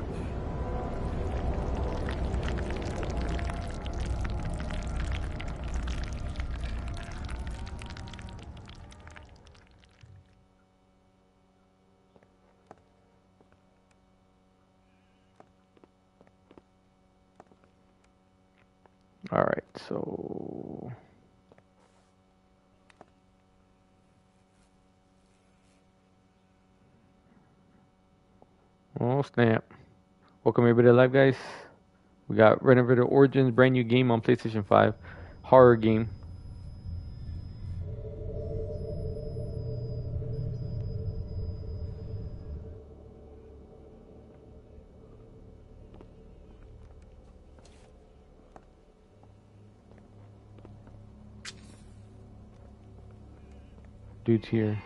Alright, so... Oh snap. Welcome everybody to live, guys. We got Renovator Origins, brand new game on PlayStation 5. Horror game. Dude's here.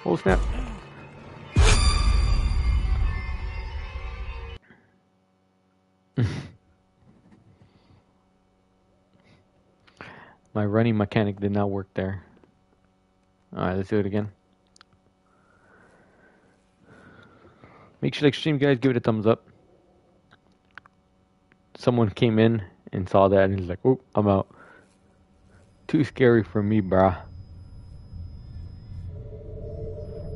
Oh snap. My running mechanic did not work there. Alright, let's do it again. Make sure to like stream, guys. Give it a thumbs up. Someone came in and saw that and he's like, oh, I'm out. Too scary for me, brah.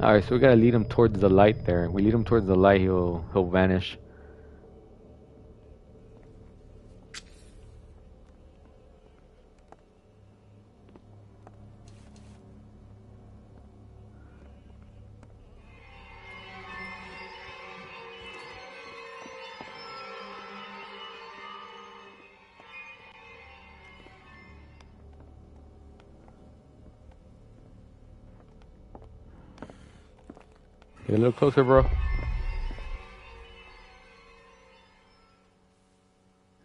Alright, so we gotta lead him towards the light there. We lead him towards the light, he'll vanish. Get a little closer, bro.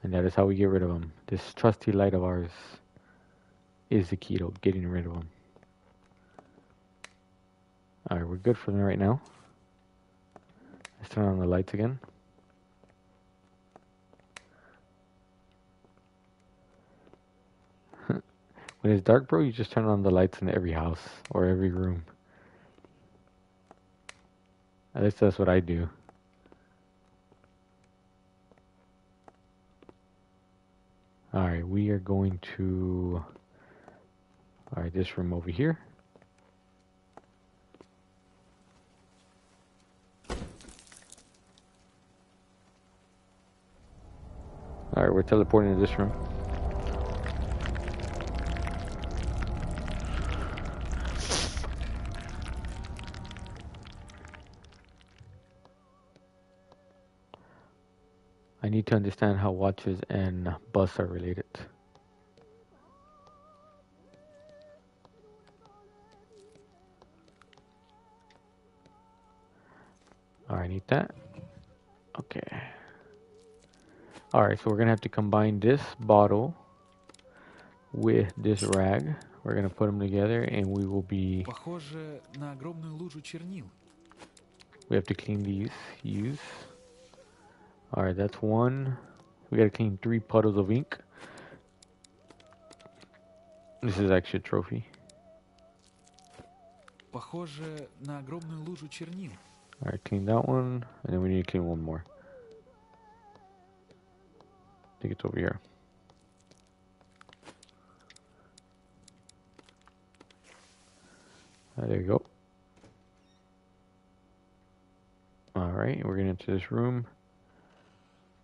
And that is how we get rid of him. This trusty light of ours is the key to getting rid of him. Alright, we're good for right now. Let's turn on the lights again. When it's dark, bro, you just turn on the lights in every house or every room. At least that's what I do. Alright, we are going to... Alright, this room over here. Alright, we're teleporting to this room. I need to understand how watches and bus are related. Alright, I need that. Okay. Alright, so we're gonna have to combine this bottle with this rag. We're gonna put them together and we will be... Похоже на огромную лужу чернил. We have to clean these. Use. Alright, that's one. We gotta clean 3 puddles of ink. This is actually a trophy. Похоже на огромную лужу чернил. Alright, clean that one. And then we need to clean one more. I think it's over here. There you go. Alright, we're gonna enter this room.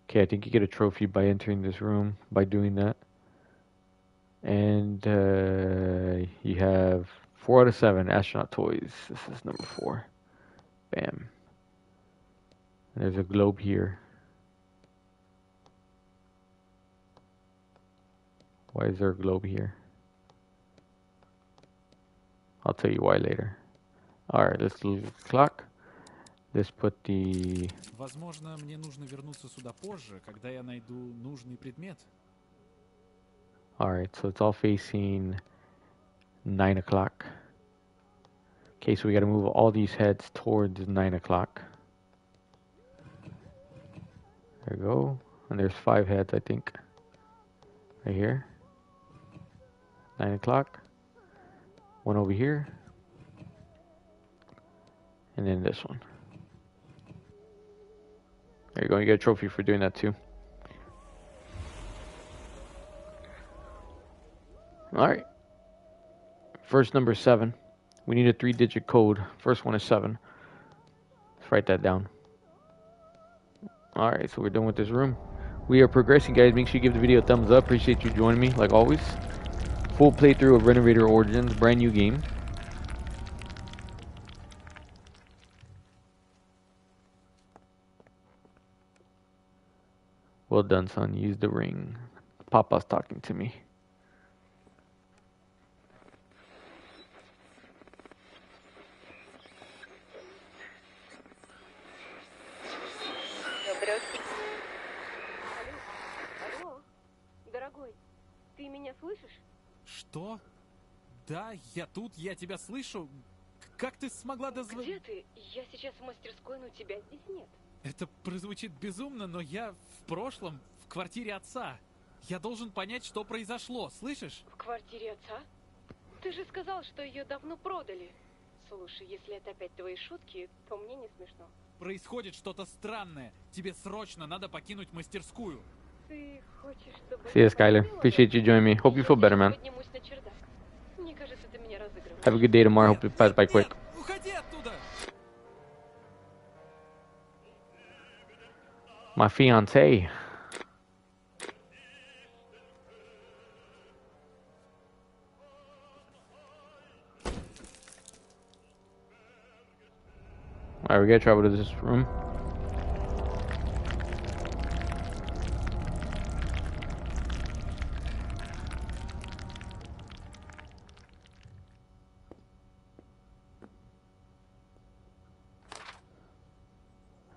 Okay, I think you get a trophy by entering this room, by doing that. And you have 4 out of 7 astronaut toys. This is number 4. Bam. And there's a globe here. Why is there a globe here? I'll tell you why later. Alright, let's leave the clock. Let's put the... Возможно, мне нужно вернуться сюда позже, когда я найду нужный предмет. Alright, so it's all facing 9 o'clock. Okay, so we gotta move all these heads towards 9 o'clock. There we go. And there's 5 heads, I think. Right here. 9 o'clock. One over here. And then this one. There you go, you get a trophy for doing that too. Alright. First number 7. We need a 3-digit code. First one is 7. Let's write that down. Alright, so we're done with this room. We are progressing, guys. Make sure you give the video a thumbs up. Appreciate you joining me, like always. Full playthrough of Renovator Origins. Brand new game. Well done, son. Use the ring. Papa's talking to me. Алло, дорогой, ты меня слышишь? Что? Да, я тут, я тебя слышу. Как ты смогла дозвониться? Где ты? Я сейчас в мастерской, но тебя здесь нет. Это прозвучит безумно, но я в прошлом в квартире отца. Я должен понять, что произошло, слышишь? В квартире отца? Ты же сказал, что ее давно продали. Слушай, если это опять твои шутки, то мне не смешно. Происходит что-то странное. Тебе срочно надо покинуть мастерскую. Ты хочешь, чтобы See я you, Skylar. посмотрела Appreciate you joining me. на Hope you feel better, man. поднимусь на чердак? Мне кажется, ты меня разыгрываешь. Have a good day tomorrow. Нет, Hope it passes by нет, quick. нет! Уходи оттуда! My fiance. Alright, we gotta travel to this room.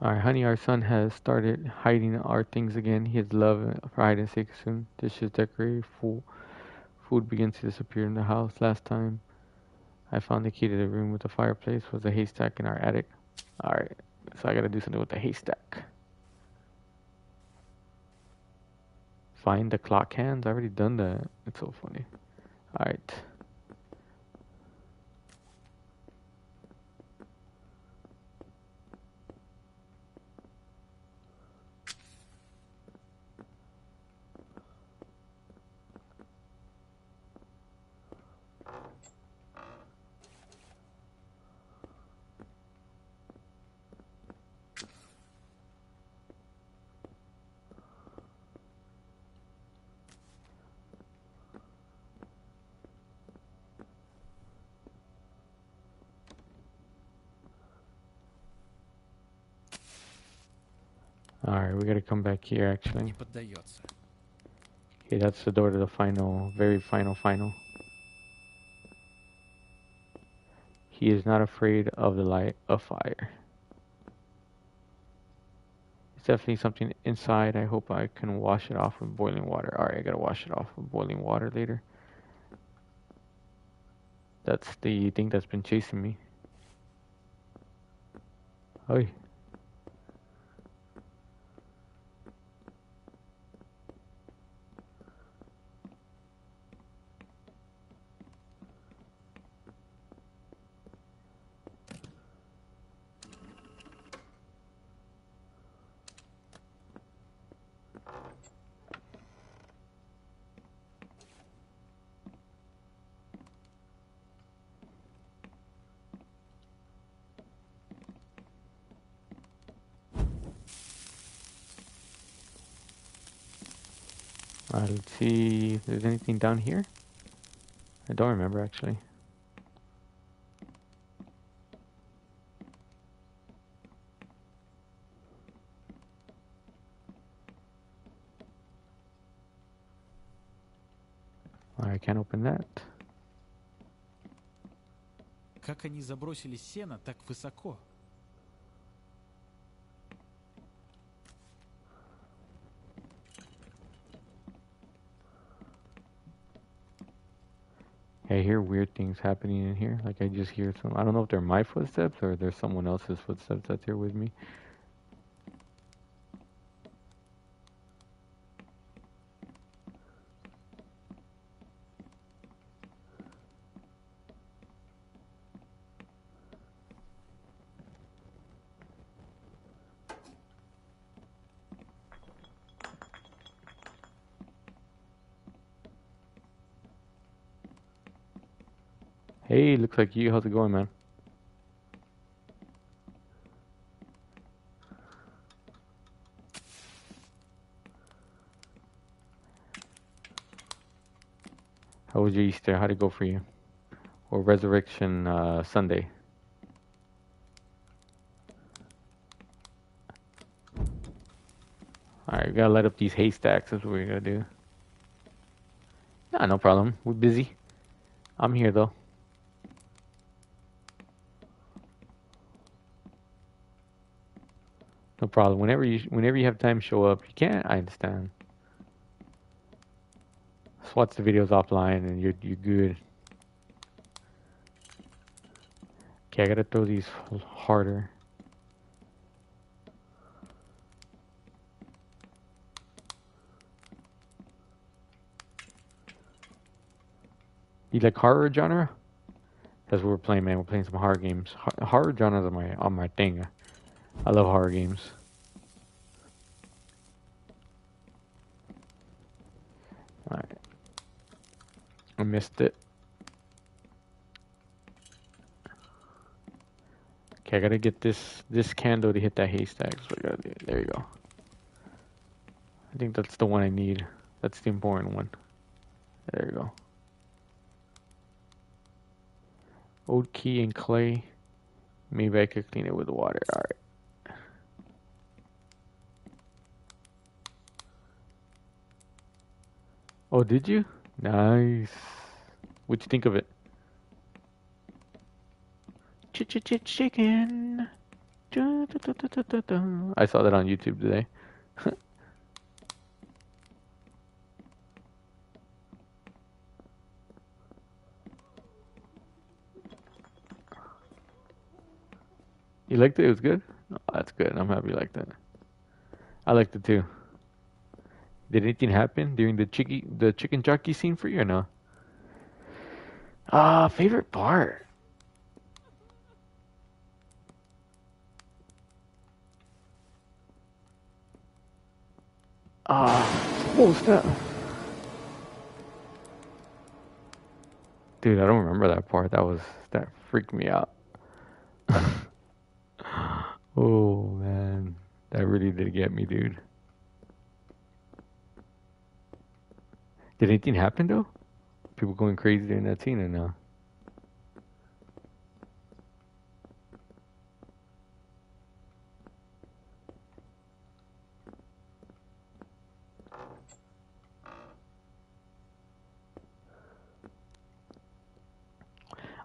Alright, honey, our son has started hiding our things again. His love for hide and seek soon. Dishes decorated, food begins to disappear in the house. Last time I found the key to the room with the fireplace was a haystack in our attic. Alright, so I gotta do something with the haystack. Find the clock hands? I already done that. It's so funny. Alright. Alright, we gotta come back here actually. Не поддается. Okay, that's the door to the final, very final. He is not afraid of the light of fire. It's definitely something inside. I hope I can wash it off with boiling water. Alright, I gotta wash it off with boiling water later. That's the thing that's been chasing me. Oi. Alright, let's see if there's anything down here. I don't remember actually. I can't open that. Как они забросили сено так высоко? I hear weird things happening in here. Like I just hear some. I don't know if they're my footsteps or there's someone else's footsteps that's here with me. Hey, looks like you. How's it going, man? How was your Easter? How'd it go for you? Or Resurrection Sunday? Alright, we gotta light up these haystacks. That's what we gotta do. Nah, no problem. We're busy. I'm here though. No problem. Whenever you have time, show up. You can't. I understand. Just watch the videos offline, and you're good. Okay, I gotta throw these harder. You like horror genre? That's what we're playing, man. We're playing some horror games. Horror genres on my thing. I love horror games. Alright. I missed it. Okay, I gotta get this candle to hit that haystack. That's what I gotta do. There you go. I think that's the one I need. That's the important one. There you go. Old key and clay. Maybe I could clean it with water. Alright. Oh, did you? Nice. What'd you think of it? Chicken. I saw that on YouTube today. You liked it? It was good? Oh, that's good. I'm happy you liked it. I liked it too. Did anything happen during the chicken jockey scene for you or no? Favorite part. What was that? Dude, I don't remember that part. That freaked me out. Oh man, that really did get me, dude. Did anything happen though? People going crazy during that scene or no?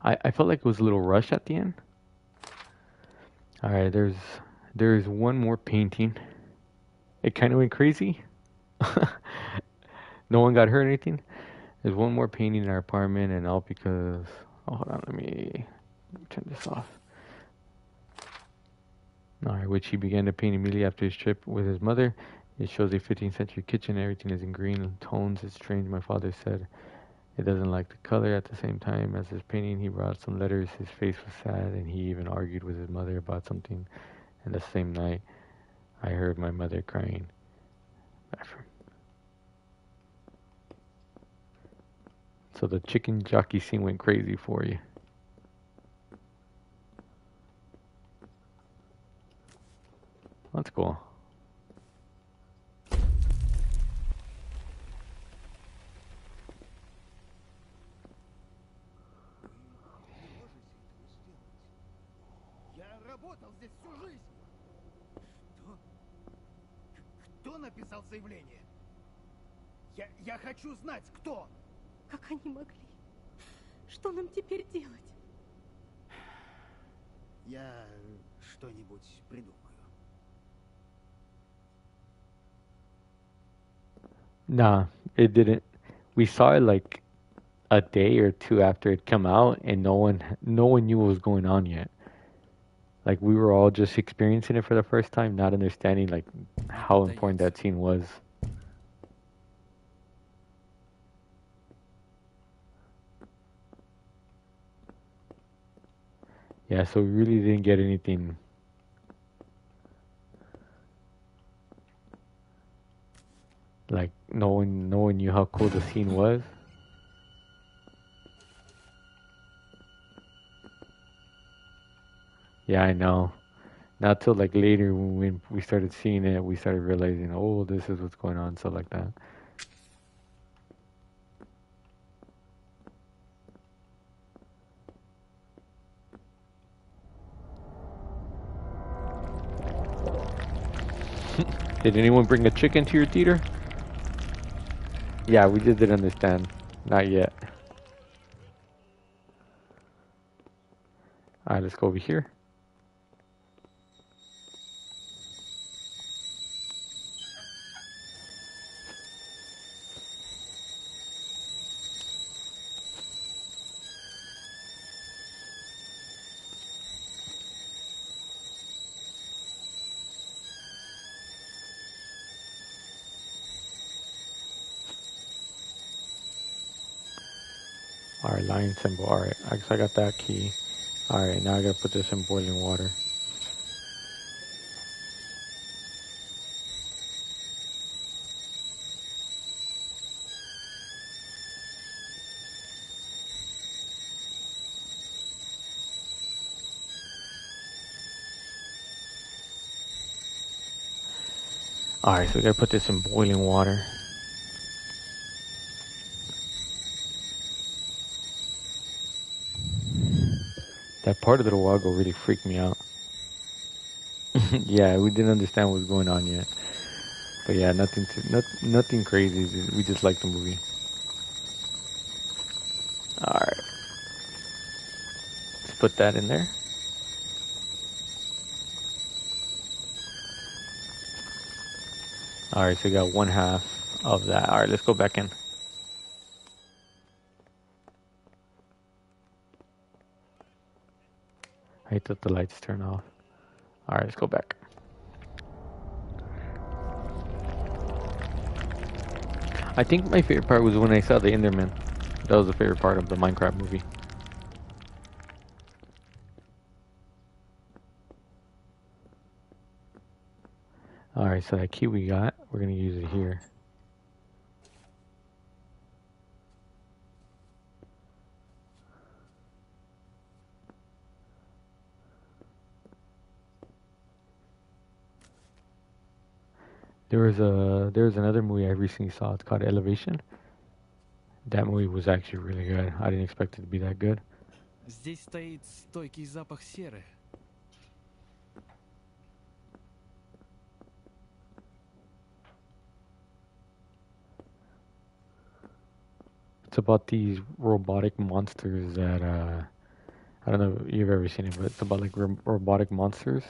I felt like it was a little rushed at the end. Alright, there's one more painting. It kind of went crazy. No one got hurt or anything. There's one more painting in our apartment, and all because... Oh, hold on, let me turn this off. Alright, which he began to paint immediately after his trip with his mother. It shows a 15th century kitchen. Everything is in green tones. It's strange, my father said. It doesn't like the color. At the same time as his painting, he brought some letters. His face was sad, and he even argued with his mother about something. And the same night, I heard my mother crying. So the chicken jockey scene went crazy for you. That's cool. Работал здесь всю жизнь. Что? Кто написал заявление? Я хочу знать, кто. Как они могли? Что нам теперь делать? Я что-нибудь придумаю. Nah, it didn't. We saw it like a day or two after it come out, and no one knew what was going on yet. Like we were all just experiencing it for the first time, not understanding like how important that scene was. Yeah, so we really didn't get anything. Like no one knew how cool the scene was. Yeah, I know. Not till like later when we started seeing it, we started realizing, oh, this is what's going on, stuff like that. Did anyone bring a chicken to your theater? Yeah, we just didn't understand. Not yet. Alright, let's go over here. Alright, lion symbol. Alright, I guess I got that key. Alright, now I gotta put this in boiling water. Alright, so we gotta put this in boiling water. That part of the Wago really freaked me out. Yeah, we didn't understand what was going on yet. But yeah, nothing crazy. We just like the movie. Alright. Let's put that in there. Alright, so we got 1/2 of that. Alright, let's go back in. I hate that the lights turn off. Alright, let's go back. I think my favorite part was when I saw the Enderman. That was the favorite part of the Minecraft movie. Alright, so that key we got, we're gonna use it here. There was another movie I recently saw. It's called Elevation. That movie was actually really good. I didn't expect it to be that good. Здесь стоит стойкий запах серы. It's about these robotic monsters that I don't know if you've ever seen it, but it's about like robotic monsters,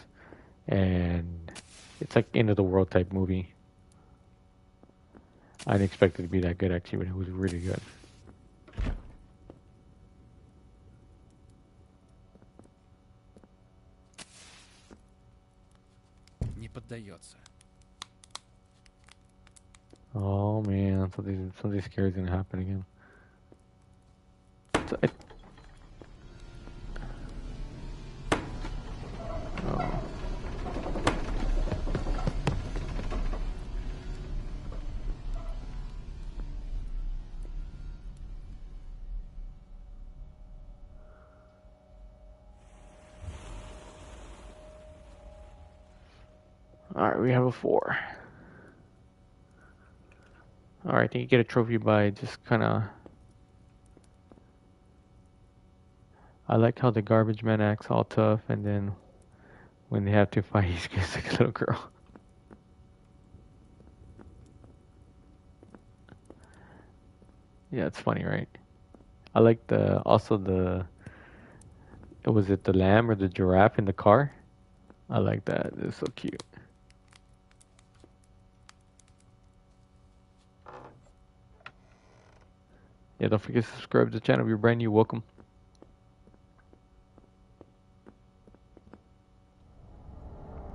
and it's like end of the world type movie. I didn't expect it to be that good actually, but it was really good. Не поддается. Oh man, something scary is gonna happen again. Oh. Alright, we have a 4. Alright, I think you get a trophy by just kinda... I like how the garbage man acts all tough, and then when they have to fight, he's just like a little girl. Yeah, it's funny, right? I like was it the lamb or the giraffe in the car? I like that. It's so cute. Yeah, don't forget to subscribe to the channel if you're brand new. Welcome.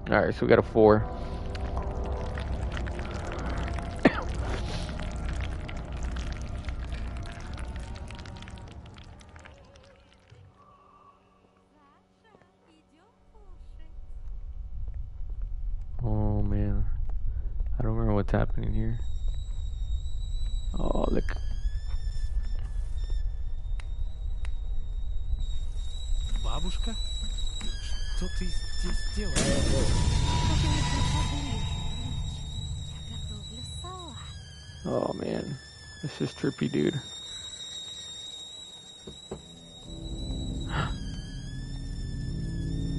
Alright, so we got a 4. Oh man, I don't remember what's happening here. Oh, look. Бабушка? Что ты здесь делаешь? Oh man, this is trippy, dude.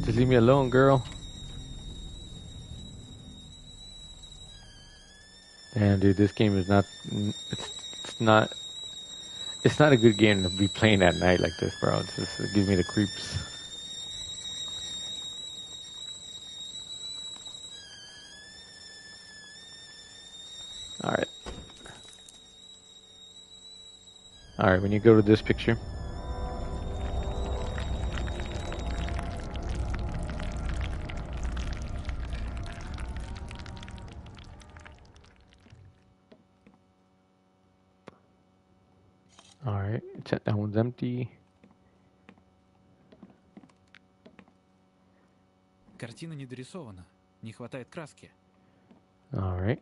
Just leave me alone, girl. Damn, dude, this game is not. It's not a good game to be playing at night like this, bro. It gives me the creeps. Alright. Alright, when you go to this picture. Alright, check that one's empty. Картина не дорисована. Не хватает краски. Alright.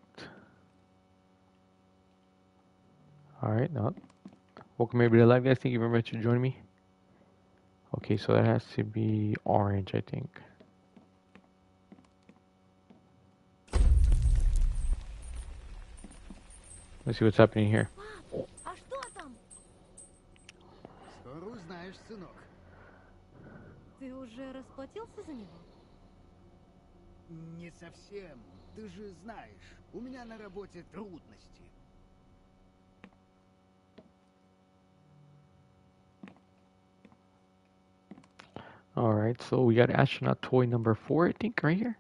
Alright, now. Welcome everybody to live, guys. Thank you very much for joining me. Okay, so that has to be orange, I think. Let's see what's happening here. Пап, а что там? Скоро узнаешь, сынок. Ты уже расплатился за него? Не совсем. Ты же знаешь, у меня на работе трудности. Alright, so we got astronaut toy number 4, I think, right here.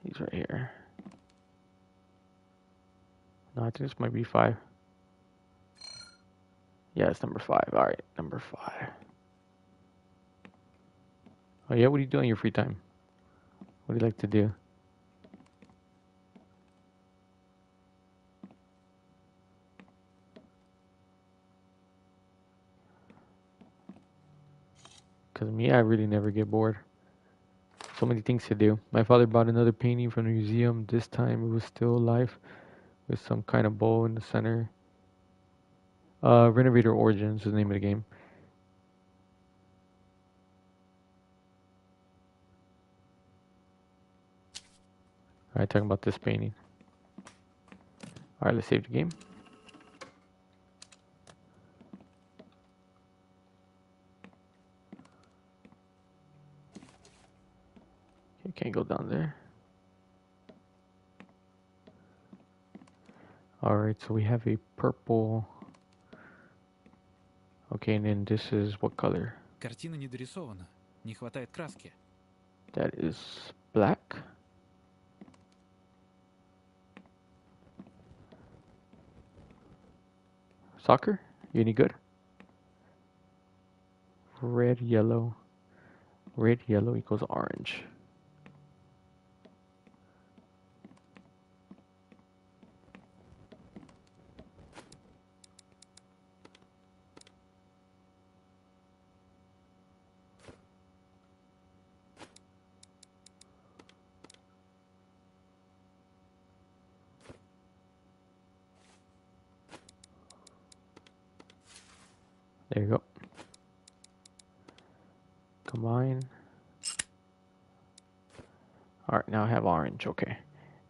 He's right here. No, I think this might be 5. Yeah, it's number 5. Alright, number 5. Oh yeah, what do you do in your free time? What do you like to do? Because me, I really never get bored. So many things to do. My father bought another painting from the museum. This time it was still alive with some kind of bowl in the center. Renovator Origins is the name of the game. Alright, talking about this painting. Alright, let's save the game. Okay, can't go down there. Alright, so we have a purple. Okay, and then this is what color? Картина не дорисована. Не хватает краски. That is black. Soccer? You any good? Red, yellow. Red, yellow equals orange. There you go. Combine. Alright, now I have orange. Okay.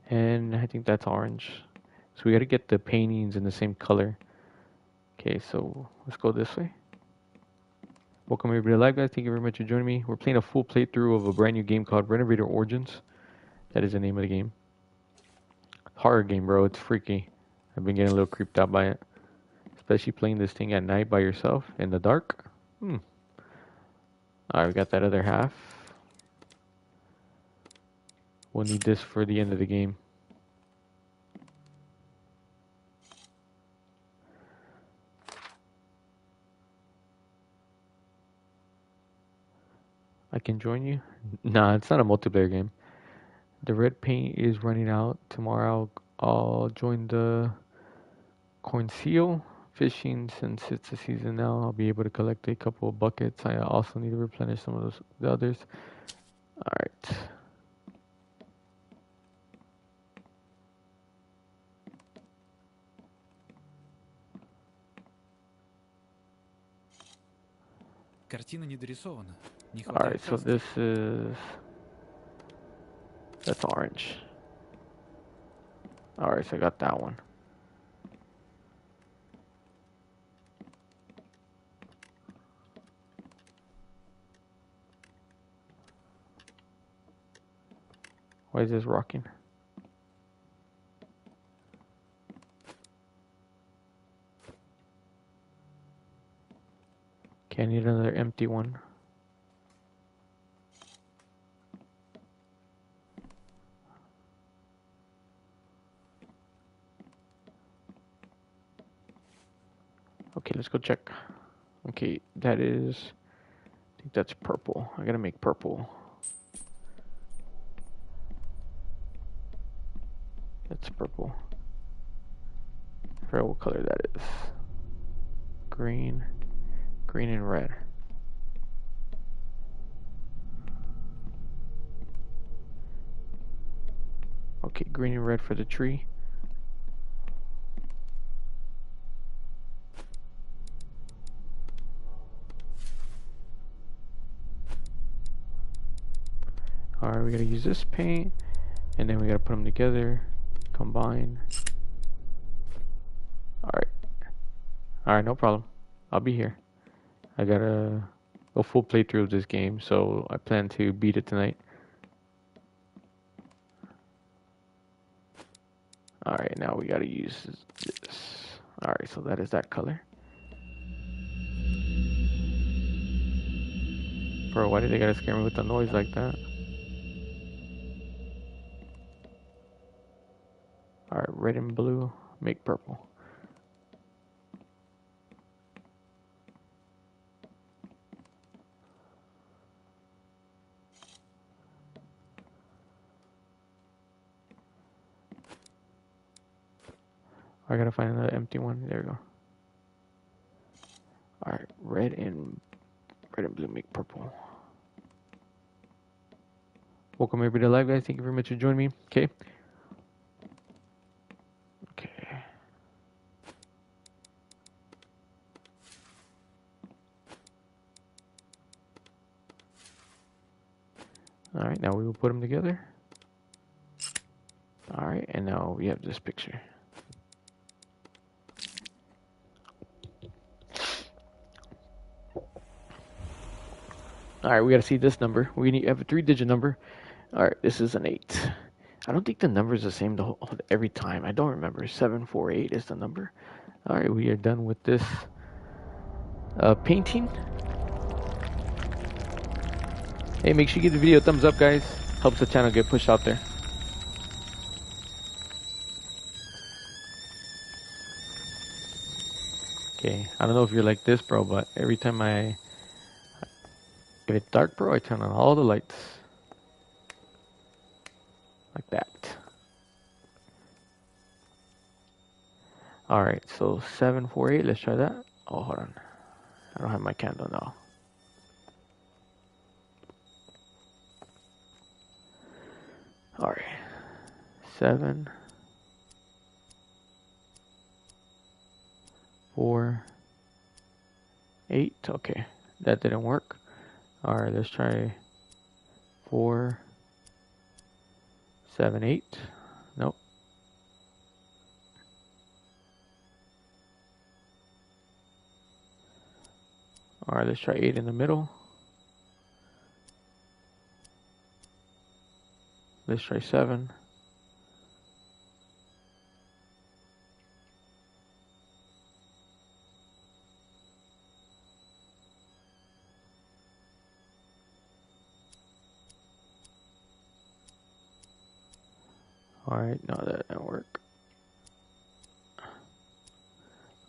And I think that's orange. So we gotta get the paintings in the same color. Okay, so let's go this way. Welcome everybody live, guys. Thank you very much for joining me. We're playing a full playthrough of a brand new game called Renovator Origins. That is the name of the game. Horror game, bro. It's freaky. I've been getting a little creeped out by it. Especially playing this thing at night by yourself in the dark. Alright, we got that other half. We'll need this for the end of the game. I can join you? Nah, it's not a multiplayer game. The red paint is running out. Tomorrow I'll join the corn seal fishing since it's the season now. I'll be able to collect a couple of buckets. I also need to replenish some of the others. Alright. Картина не дорисована. Не Alright, хватает so краски. this is... That's orange. Alright, so I got that one. Why is this rocking? Okay, I need another empty one. Okay, let's go check. Okay, that is... I think that's purple. I gotta make purple. That's purple. I forgot what color that is. Green. Green and red. Okay, green and red for the tree. Alright, we gotta use this paint, and then we gotta put them together, combine. Alright, no problem. I'll be here. I got a full playthrough of this game, so I plan to beat it tonight. Alright, now we gotta use this. Alright, so that is that color. Bro, why did they gotta scare me with the noise like that? Alright, red and blue, make purple. I gotta find another empty one. There we go. Alright, red and blue make purple. Welcome everybody to live, guys. Thank you very much for joining me. Okay. Okay. Alright, now we will put them together. Alright, and now we have this picture. Alright, we gotta see this number. We have a 3-digit number. Alright, this is an 8. I don't think the number is the same every time. I don't remember. 748 is the number. Alright, we are done with this painting. Hey, make sure you give the video a thumbs up, guys. Helps the channel get pushed out there. Okay, I don't know if you're like this, bro, but every time I get it dark, bro, I turn on all the lights. Like that. Alright, so 748, let's try that. Oh, hold on. I don't have my candle now. Alright. 7 4 8. Okay, that didn't work. Alright, let's try 4 7 8. Nope. Alright, let's try 8 in the middle. Let's try 7. Alright, no, that didn't work.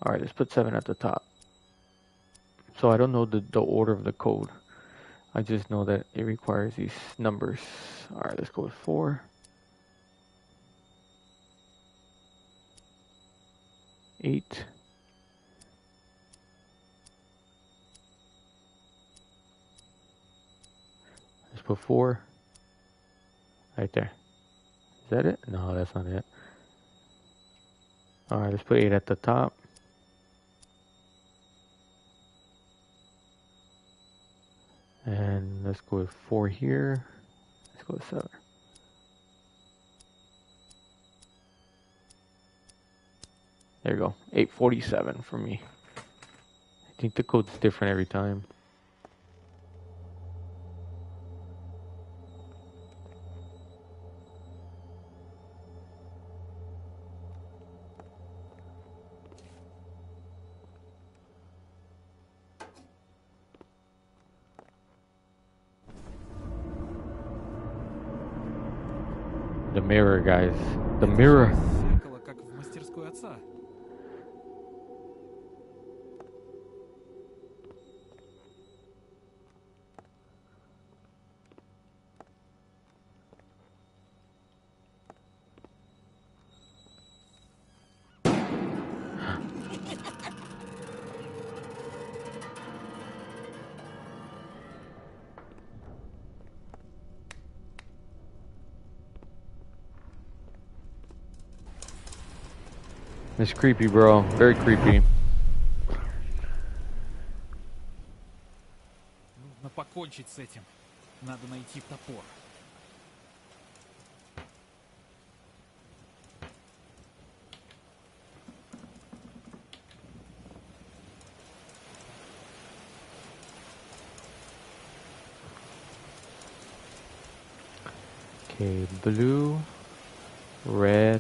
Alright, let's put 7 at the top. So I don't know the order of the code. I just know that it requires these numbers. Alright, let's go with 4. 8. Let's put 4. Right there. Is that it? No, that's not it. Alright, let's put 8 at the top. And let's go with 4 here. Let's go with 7. There you go. 847 for me. I think the code's different every time. The mirror, guys. The mirror. Зеркало, как в мастерской отца. It's creepy, bro. Very creepy. Нужно покончить с этим. Надо найти топор. Okay, blue, red,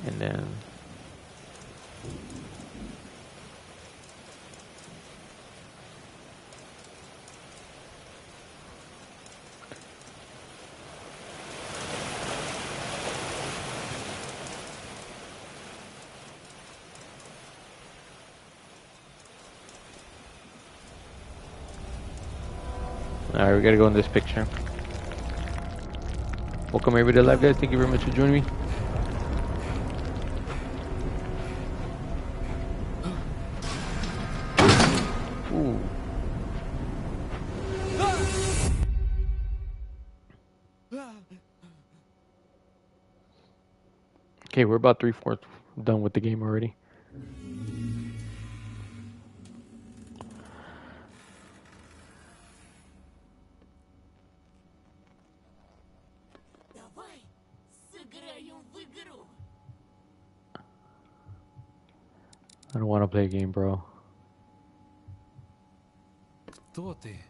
and then alright, we gotta go in this picture. Welcome everybody to live, guys. Thank you very much for joining me. Ooh. Okay, we're about 3/4 done with the game already. Давай сыграем в игру. I don't want to play a game, bro. Кто ты?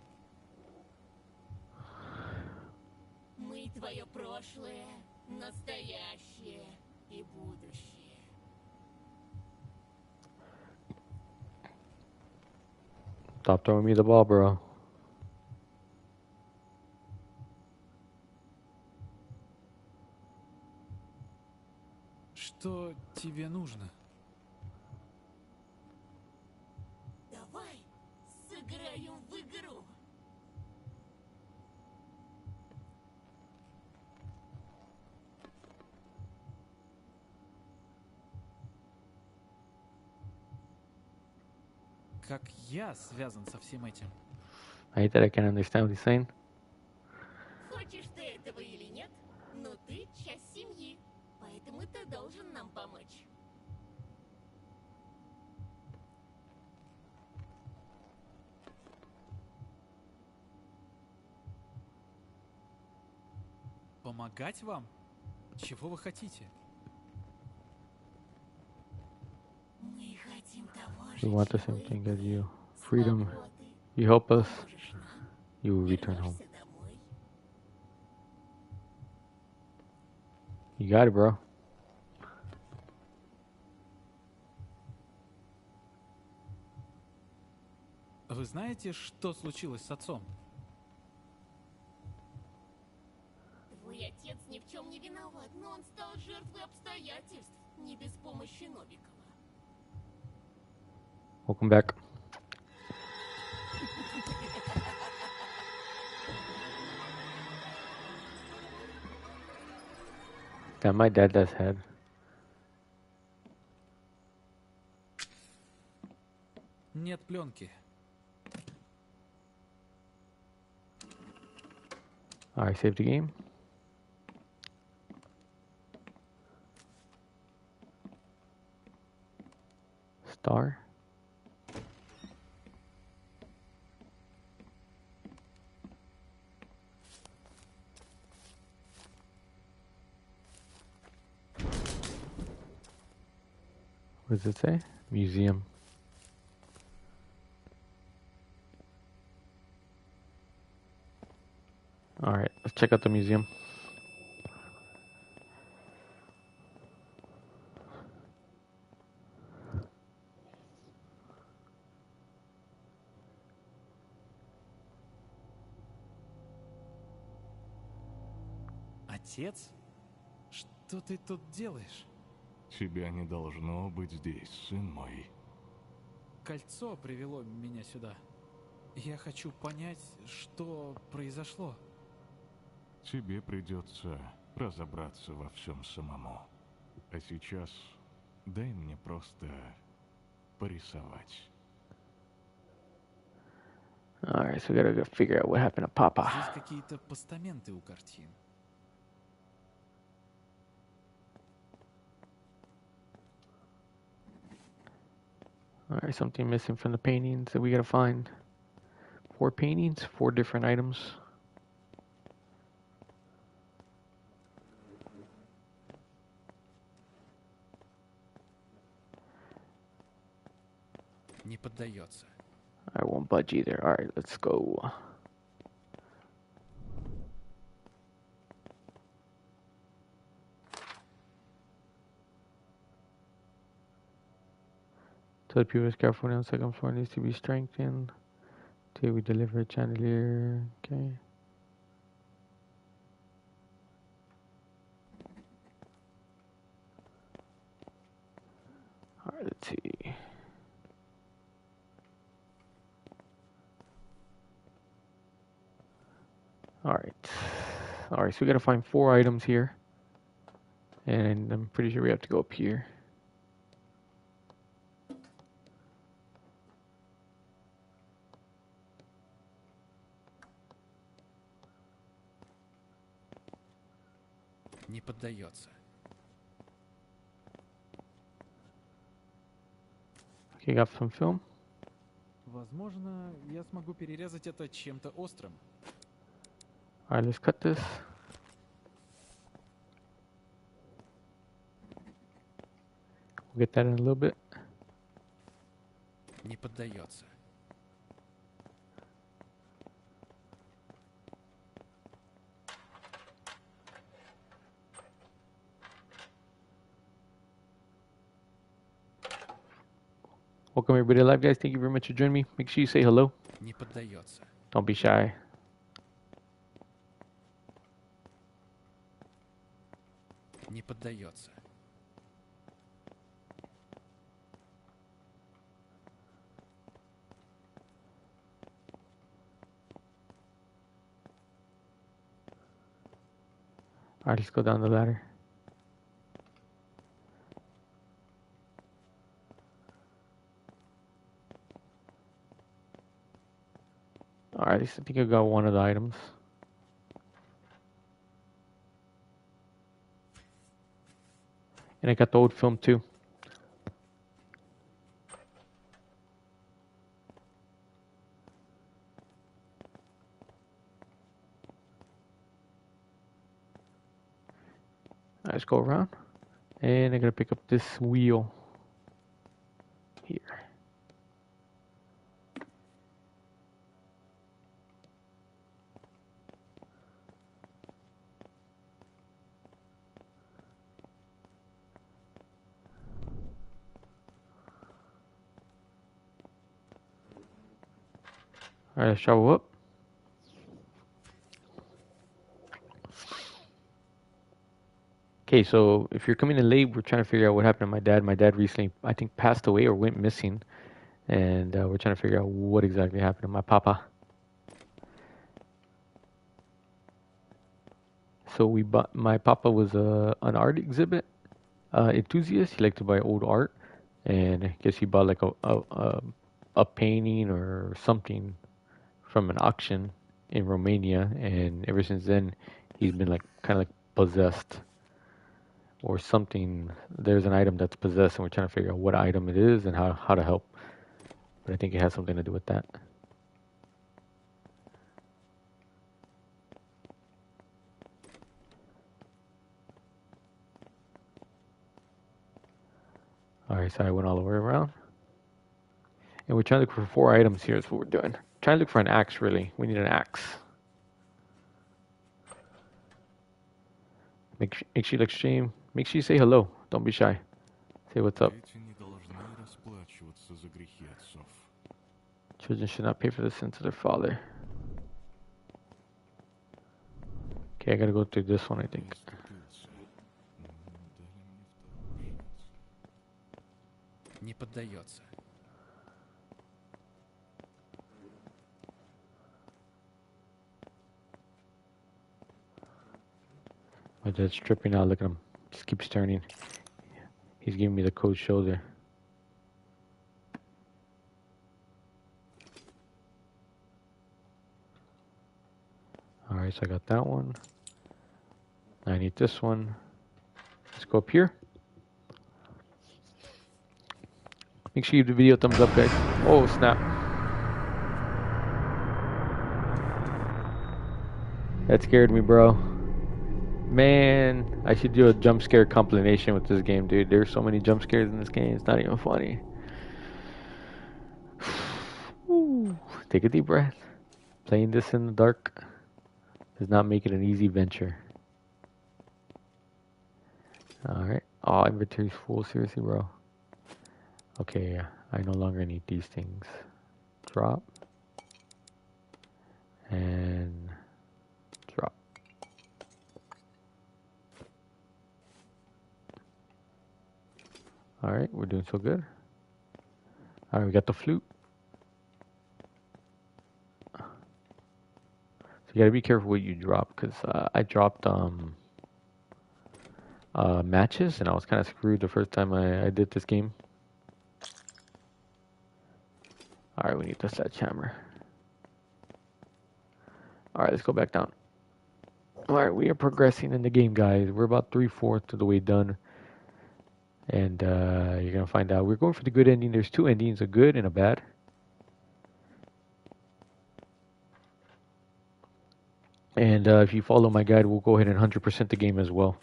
Мы твое прошлое, настоящее и будущее. Stop throwing me the ball, bro. Что тебе нужно? Давай сыграем в игру. Как я связан со всем этим? I hate that I can't understand what he's saying. Хочешь ты этого или нет, но ты часть семьи, поэтому ты должен нам помочь. Помогать вам? Чего вы хотите? Мы хотим того We же, want the чего same и thing as ты. you. Freedom. Свободы. You help us, Поможешь нам, you will return home. вернешься домой. You got it, bro. Вы знаете, что случилось с отцом? Твой отец ни в чем не виноват, но он стал жертвой обстоятельств, не без помощи Новикова. Welcome back. Damn, my dad does head. Нет пленки. Alright, save the game. Star. What does it say? Museum. Alright, let's check out the museum. Отец? Что ты тут делаешь? Тебя не должно быть здесь, сын мой. Кольцо привело меня сюда. Я хочу понять, что произошло. Тебе придется разобраться во всем самому. А сейчас дай мне просто порисовать. Alright, so we gotta go figure out what happened to Papa. Здесь какие-то постаменты у картин. Alright, something missing from the paintings that we gotta find. 4 paintings, 4 different items. Не поддается. I won't budge either. Alright, let's go. So the previous scaffolding on the second floor needs to be strengthened. Till we deliver a chandelier. Okay. Alright, let's see. Alright. Alright, so we gotta find 4 items here. And I'm pretty sure we have to go up here. Не поддается. Okay, got some film. Возможно, я смогу перерезать это чем-то острым. Alright, let's cut this. We'll get that in a little bit. Не поддается. Welcome everybody live, guys. Thank you very much for joining me. Make sure you say hello. Не поддается. Don't be shy. Не поддается. Alright, let's go down the ladder. Alright, I think I got one of the items. And I got the old film too. Alright, let's go around. And I'm gonna pick up this wheel here. Alright, let's travel up. Okay, so if you're coming in late, we're trying to figure out what happened to my dad. My dad recently, I think, passed away or went missing. And we're trying to figure out what exactly happened to my papa. So we bought, my papa was an art exhibit enthusiast. He liked to buy old art. And I guess he bought like a painting or something from an auction in Romania. And ever since then, he's been like kind of like possessed. Or something, there's an item that's possessed and we're trying to figure out what item it is and how to help. But I think it has something to do with that. Alright, so I went all the way around. And we're trying to look for 4 items here is what we're doing. Trying to look for an axe really. We need an axe. Make sure you like stream. Make sure you say hello. Don't be shy. Say what's up. Children should not pay for the sins of their father. Okay, I gotta go through this one, I think. Не поддается. My dad's tripping out. Look at him. Just keeps turning. He's giving me the cold shoulder. Alright, so I got that one. I need this one. Let's go up here. Make sure you give the video a thumbs up, guys. Oh, snap. That scared me, bro. Man, I should do a jump scare compilation with this game, dude. There's so many jump scares in this game. It's not even funny. Ooh, take a deep breath. Playing this in the dark does not make it an easy venture. Alright. Oh, inventory's full. Seriously, bro. Okay, yeah. I no longer need these things. Drop. And drop. Alright, we're doing so good. Alright, we got the flute. So you gotta be careful what you drop, because I dropped matches, and I was kind of screwed the first time I did this game. Alright, we need the sledgehammer. Alright, let's go back down. Alright, we are progressing in the game, guys. We're about 3/4 of the way done. And you're going to find out. We're going for the good ending. There's two endings, a good and a bad. And if you follow my guide, we'll go ahead and 100% the game as well.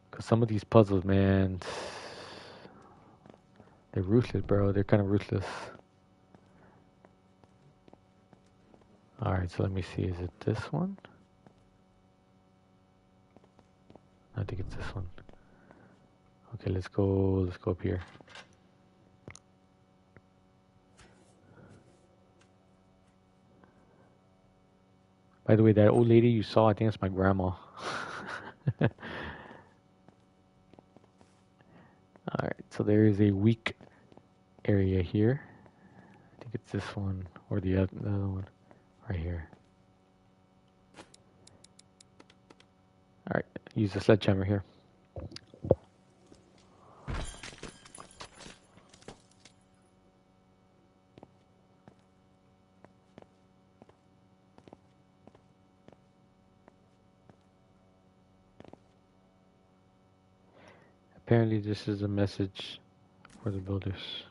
Because some of these puzzles, man, they're ruthless, bro. They're kind of ruthless. Alright, so let me see. Is it this one? I think it's this one. Okay, let's go up here. By the way, that old lady you saw, I think it's my grandma. Alright, so there is a weak area here. I think it's this one or the other one right here. Alright, use the sledgehammer here. Apparently this is a message for the builders.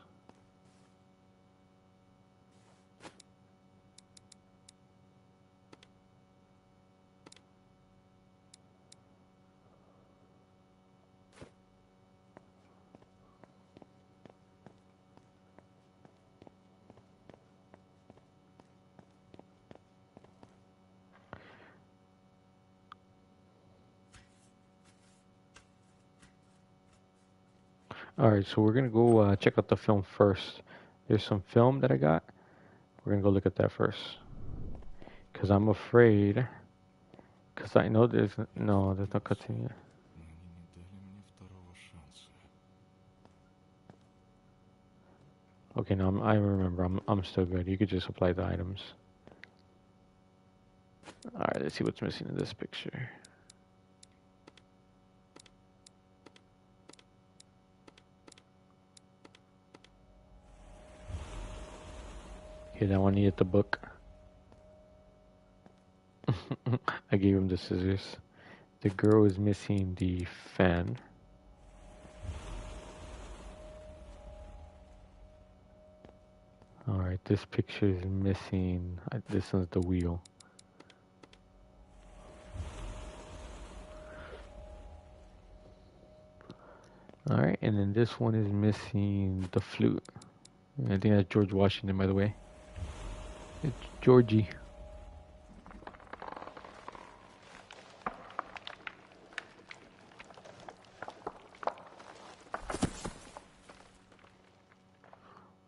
Alright, so we're gonna go check out the film first. There's some film that I got. We're gonna go look at that first. Because I'm afraid. Because I know there's no cutscene yet. Okay, no, I remember. I'm still good. You could just apply the items. Alright, let's see what's missing in this picture. Okay, that one needed the book. I gave him the scissors. The girl is missing the fan. Alright, this picture is missing. This one's the wheel. Alright, and then this one is missing the flute. I think that's George Washington, by the way. It's Georgie.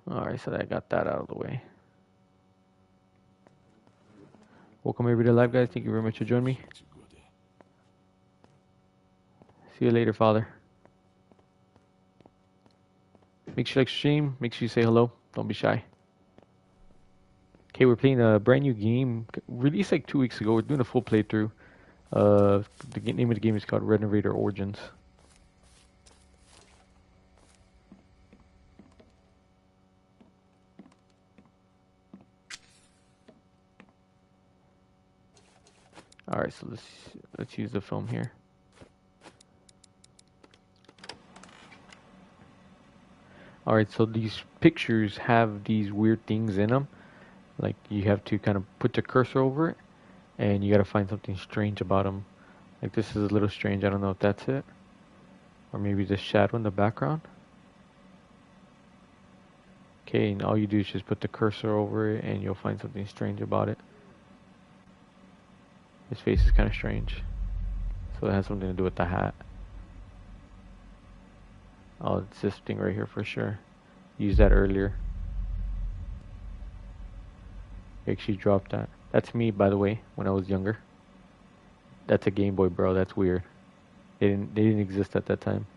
Alright, so I got that out of the way. Welcome everybody live, guys. Thank you very much for joining me. See you later, Father. Make sure you like stream. Make sure you say hello. Don't be shy. Okay, we're playing a brand new game. Released like 2 weeks ago. We're doing a full playthrough. The name of the game is called Renovator Origins. Alright, so let's use the film here. Alright, so these pictures have these weird things in them. Like, you have to kind of put the cursor over it, and you gotta find something strange about them. Like, this is a little strange. I don't know if that's it. Or maybe the shadow in the background. Okay, and all you do is just put the cursor over it, and you'll find something strange about it. His face is kind of strange. So it has something to do with the hat. Oh, it's this thing right here for sure. Used that earlier. Actually dropped that. That's me, by the way, when I was younger. That's a Game Boy, bro. That's weird. They didn't exist at that time.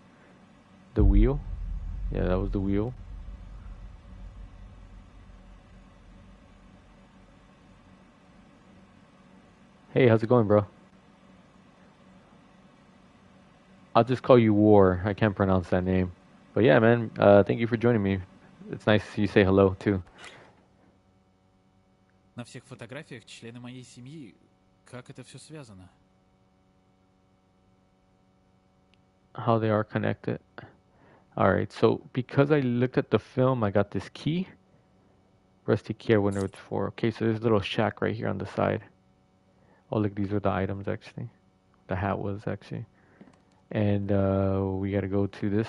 The wheel? Yeah, that was the wheel. Hey, how's it going, bro? I'll just call you War. I can't pronounce that name. But yeah, man, thank you for joining me. It's nice to see you say hello, too. На всех фотографиях члены моей семьи. Как это все связано? How they are connected. Alright, so because I looked at the film, I got this key. Rusty key, I wonder what it's for. Okay, so there's a little shack right here on the side. Oh, look, these were the items, actually. The hat was, actually. And we gotta go to this.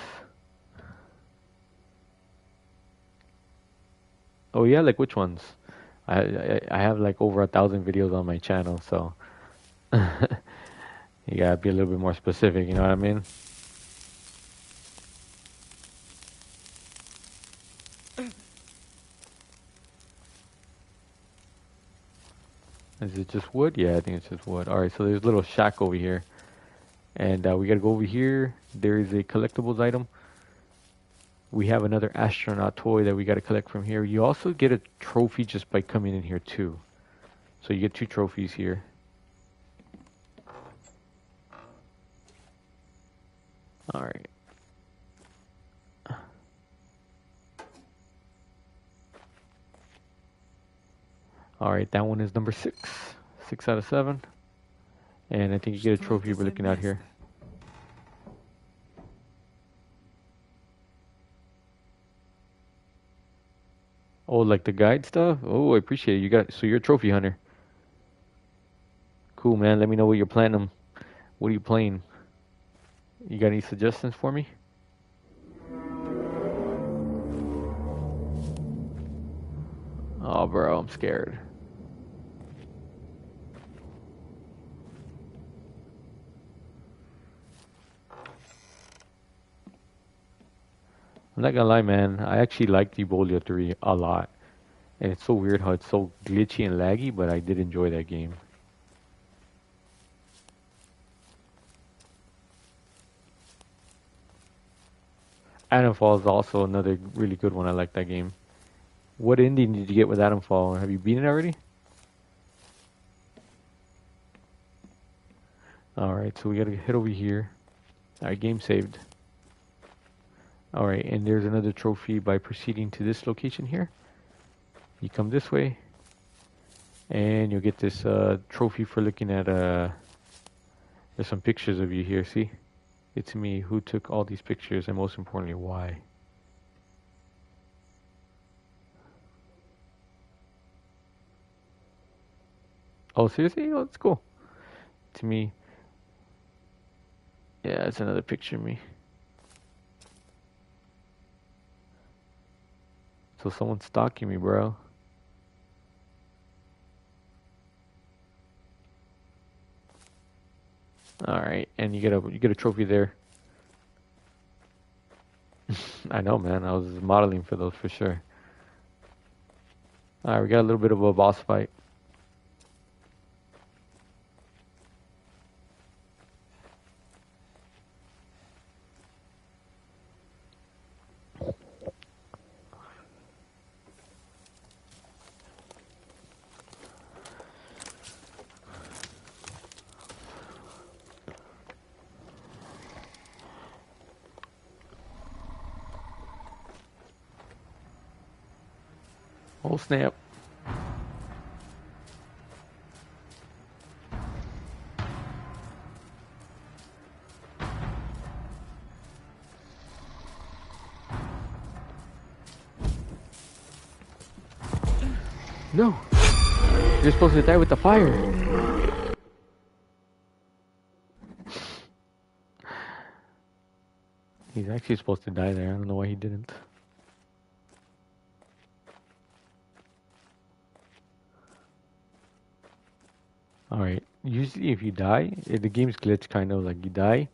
Oh yeah, like which ones? I have like over 1,000 videos on my channel, so you gotta be a little bit more specific, you know what I mean? Is it just wood? Yeah, I think it's just wood. Alright, so there's a little shack over here. And we gotta go over here. There is a collectibles item. We have another astronaut toy that we gotta collect from here. You also get a trophy just by coming in here too. So you get 2 trophies here. Alright. Alright, that one is number 6. 6 out of 7. And I think you get a trophy we're looking at here. Oh, like the guide stuff? Oh, I appreciate it. So you're a trophy hunter. Cool, man. Let me know what you're planning. What are you playing? You got any suggestions for me? Oh, bro, I'm scared. I'm not gonna lie, man. I actually liked Ebola 3 a lot. And it's so weird how it's so glitchy and laggy, but I did enjoy that game. Atomfall is also another really good one. I like that game. What ending did you get with Atomfall? Have you beaten it already? Alright, so we gotta head over here. Alright, game saved. Alright, and there's another trophy by proceeding to this location here. You come this way, and you'll get this trophy for looking at, there's some pictures of you here, see? It's me who took all these pictures, and most importantly, why. Oh, seriously? Oh, that's cool. To me. Yeah, it's another picture of me. So someone's stalking me, bro. Alright, and you get a trophy there. I know, man. I was modeling for those for sure. Alright, we got a little bit of a boss fight. Oh snap. No! You're supposed to die with the fire! He's actually supposed to die there. I don't know why he didn't. Alright, usually if you die, the game's glitched kind of like you die,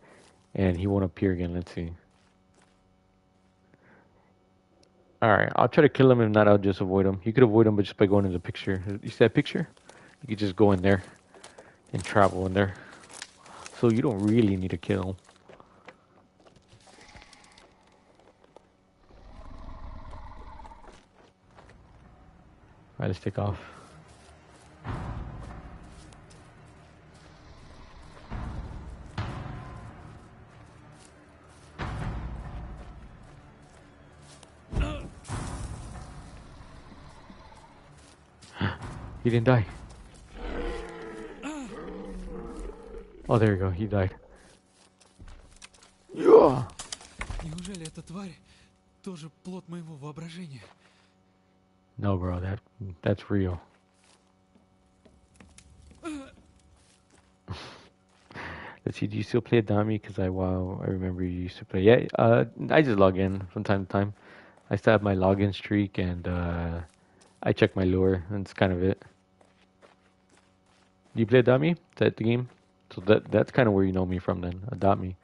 and he won't appear again. Let's see. Alright, I'll try to kill him. If not, I'll just avoid him. You could avoid him, but just by going in the picture. You see that picture? You could just go in there and travel in there. So you don't really need to kill him. Alright, let's take off. He didn't die. Oh, there you go. He died. Yeah. Неужели эта тварь тоже плод моего воображения? No, bro. That's real. Let's see. Do you still play a dummy? Because I remember you used to play. Yeah. I just log in from time to time. I still have my login streak, and I check my lure. That's kind of it. Do you play Adopt Me? Is that the game? So that's kind of where you know me from then. Adopt Me.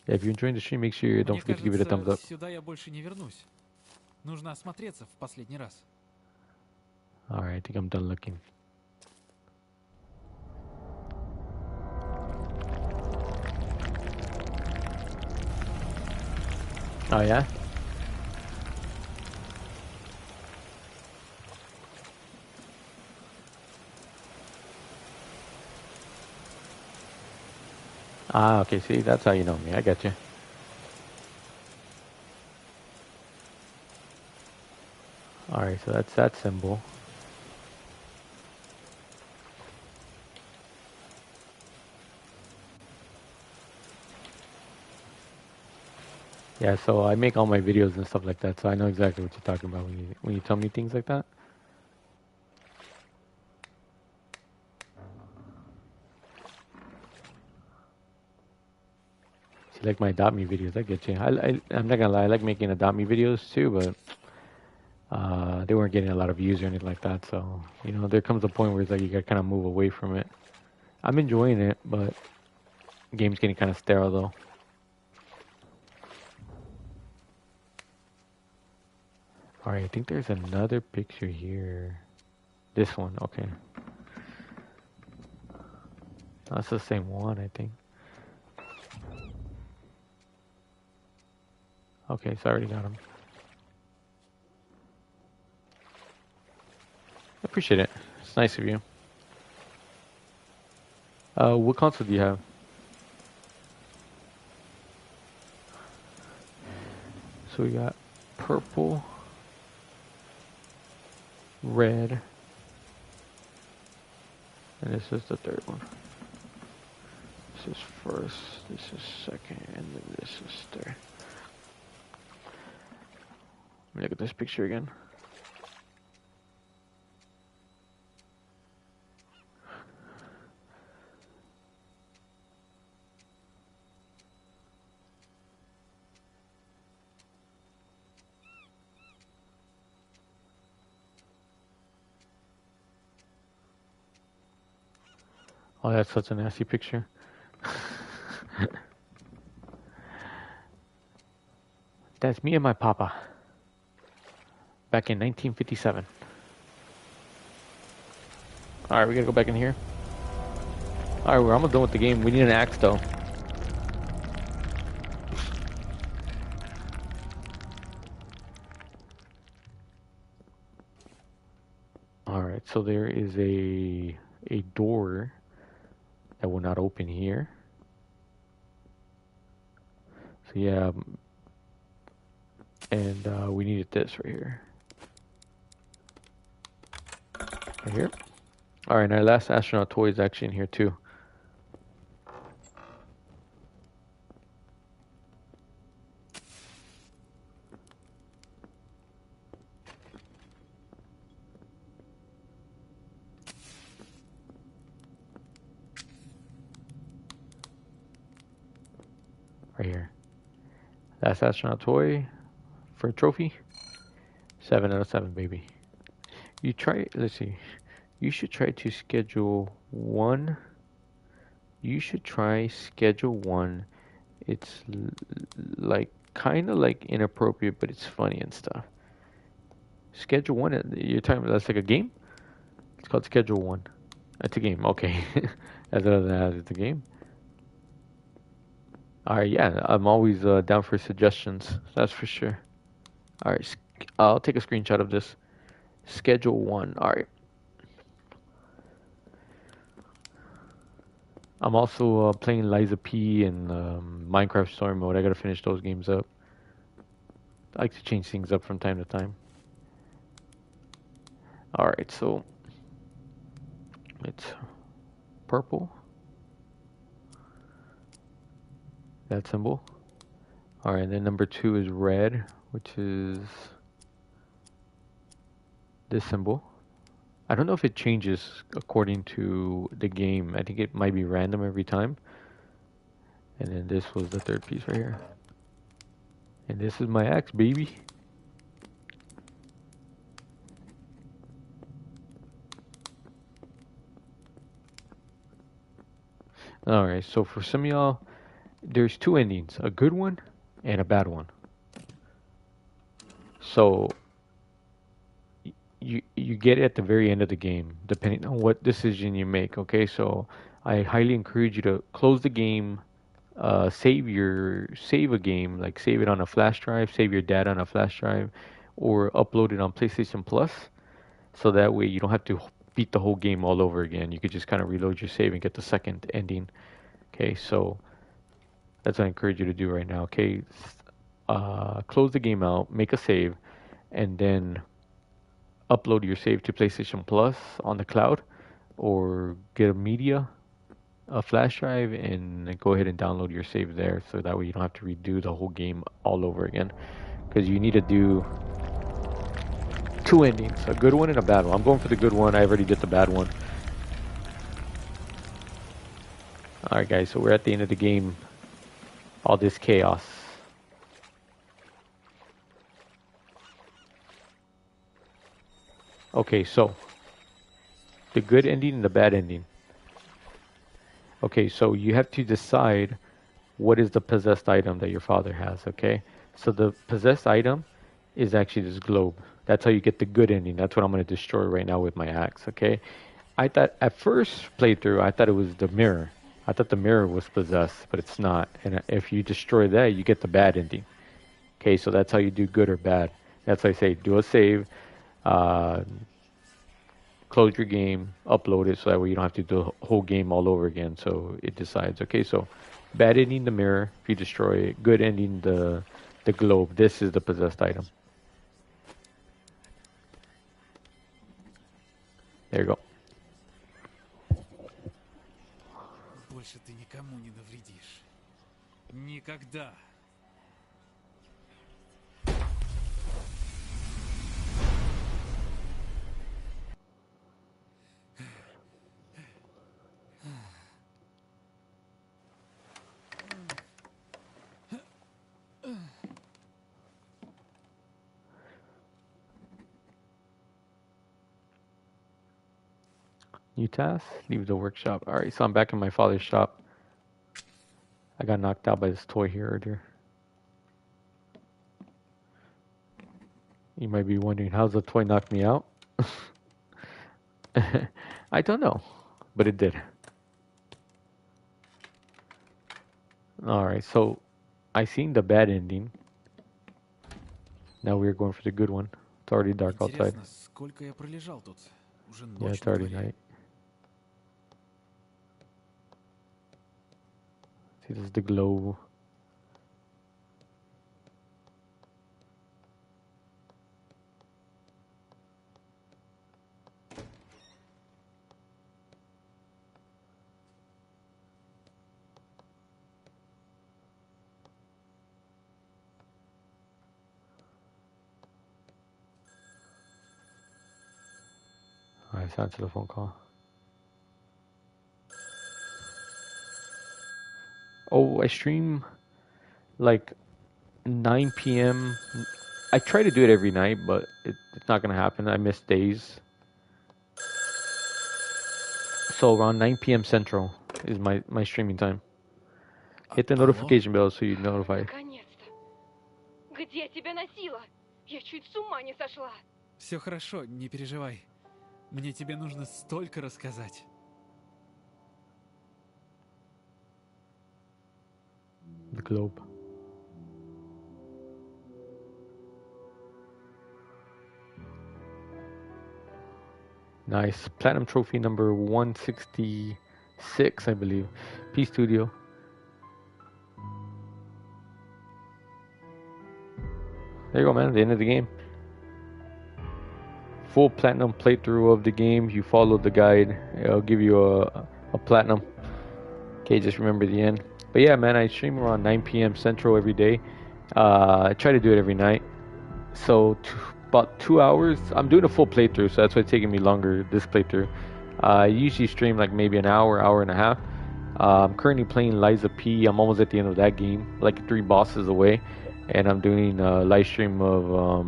Yeah, if you're enjoying the stream, make sure you don't forget to give it a thumbs up. Сюда я больше не вернусь. Нужно осмотреться в последний раз. Alright, I think I'm done looking. Oh yeah? Ah, okay, see, that's how you know me. I got you. Alright, so that's that symbol. Yeah, so I make all my videos and stuff like that, so I know exactly what you're talking about when you tell me things like that. You like my Adopt Me videos, I get you. I'm not gonna lie, I like making Adopt Me videos too, but they weren't getting a lot of views or anything like that, so, you know, there comes a point where it's like you gotta kind of move away from it. I'm enjoying it, but the game's getting kind of sterile though. Alright, I think there's another picture here. This one, okay. That's the same one, I think. Okay, so I already got him. I appreciate it. It's nice of you. What console do you have? So we got purple, red, and this is the third one. This is first, this is second, and then this is third. Let me look at this picture again. Oh, that's such a nasty picture. That's me and my papa. Back in 1957. Alright, we gotta go back in here. Alright, we're almost done with the game. We need an axe though. Alright, so there is a door that will not open here. So yeah, and we needed this right here. Right here. Alright, and our last astronaut toy is actually in here too. Right here. That's astronaut toy for a trophy. 7 out of 7, baby. You try, let's see. You should try to schedule one. You should try schedule one It's like kind of like inappropriate, but it's funny and stuff. Schedule 1. You're talking about that's like a game? It's called Schedule 1. It's a game. Okay. As other than that, it's a game. Alright, yeah, I'm always down for suggestions. That's for sure. Alright, I'll take a screenshot of this. Schedule 1. Alright. I'm also playing Liza P and Minecraft Story Mode. I gotta finish those games up. I like to change things up from time to time. Alright, so it's purple. That symbol. Alright, then number 2 is red, which is this symbol. I don't know if it changes according to the game. I think it might be random every time. And then this was the third piece right here. And this is my axe, baby. Alright, so for some of y'all, there's 2 endings, a good one and a bad one. So you get it at the very end of the game, depending on what decision you make. Okay, so I highly encourage you to close the game, save a game, like save it on a flash drive, save your data on a flash drive, or upload it on PlayStation Plus, so that way you don't have to beat the whole game all over again. You could just kind of reload your save and get the second ending. Okay, so that's what I encourage you to do right now. Okay, close the game out, make a save, and then upload your save to PlayStation Plus on the cloud, or get a flash drive, and go ahead and download your save there, so that way you don't have to redo the whole game all over again. Because you need to do 2 endings, a good one and a bad one. I'm going for the good one. I already did the bad one. Alright guys, so we're at the end of the game. All this chaos. Okay, so the good ending and the bad ending. Okay, so you have to decide what is the possessed item that your father has, okay? So the possessed item is actually this globe. That's how you get the good ending. That's what I'm going to destroy right now with my axe, okay? I thought, at first playthrough, I thought it was the mirror. I thought the mirror was possessed, but it's not. And if you destroy that, you get the bad ending. Okay, so that's how you do good or bad. That's why I say do a save, close your game, upload it, so that way you don't have to do the whole game all over again. So it decides. Okay, so bad ending the mirror if you destroy it. Good ending the globe. This is the possessed item. There you go. Больше ты никому не навредишь. Никогда. New task, leave the workshop. Alright, so I'm back in my father's shop. I got knocked out by this toy here earlier. You might be wondering, how's the toy knock me out? I don't know, but it did. Alright, so I seen the bad ending. Now we're going for the good one. It's already dark outside. Интересно, сколько я пролежал тут? Уже Yeah, ночь it's на already дворе. night. See, this is the globe. Alright, let's answer the phone call. Oh, I stream like 9 p.m. I try to do it every night, but it's not gonna happen. I miss days. So around 9 p.m. Central is my streaming time. Hit the Алло? notification bell so you're notified. Наконец-то. Где тебя носило? Я чуть с ума не сошла. Все хорошо, не переживай. Мне тебе нужно столько рассказать. The globe. Nice. Platinum trophy number 166, I believe. P Studio. There you go, man. The end of the game. Full platinum playthrough of the game. You follow the guide. It'll give you a platinum. Okay, just remember the end. But yeah, man, I stream around 9 p.m. Central every day. I try to do it every night. So about 2 hours. I'm doing a full playthrough, so that's why it's taking me longer this playthrough. I usually stream like maybe an hour, hour and a half. I'm currently playing Liza P. I'm almost at the end of that game, like 3 bosses away. And I'm doing a live stream of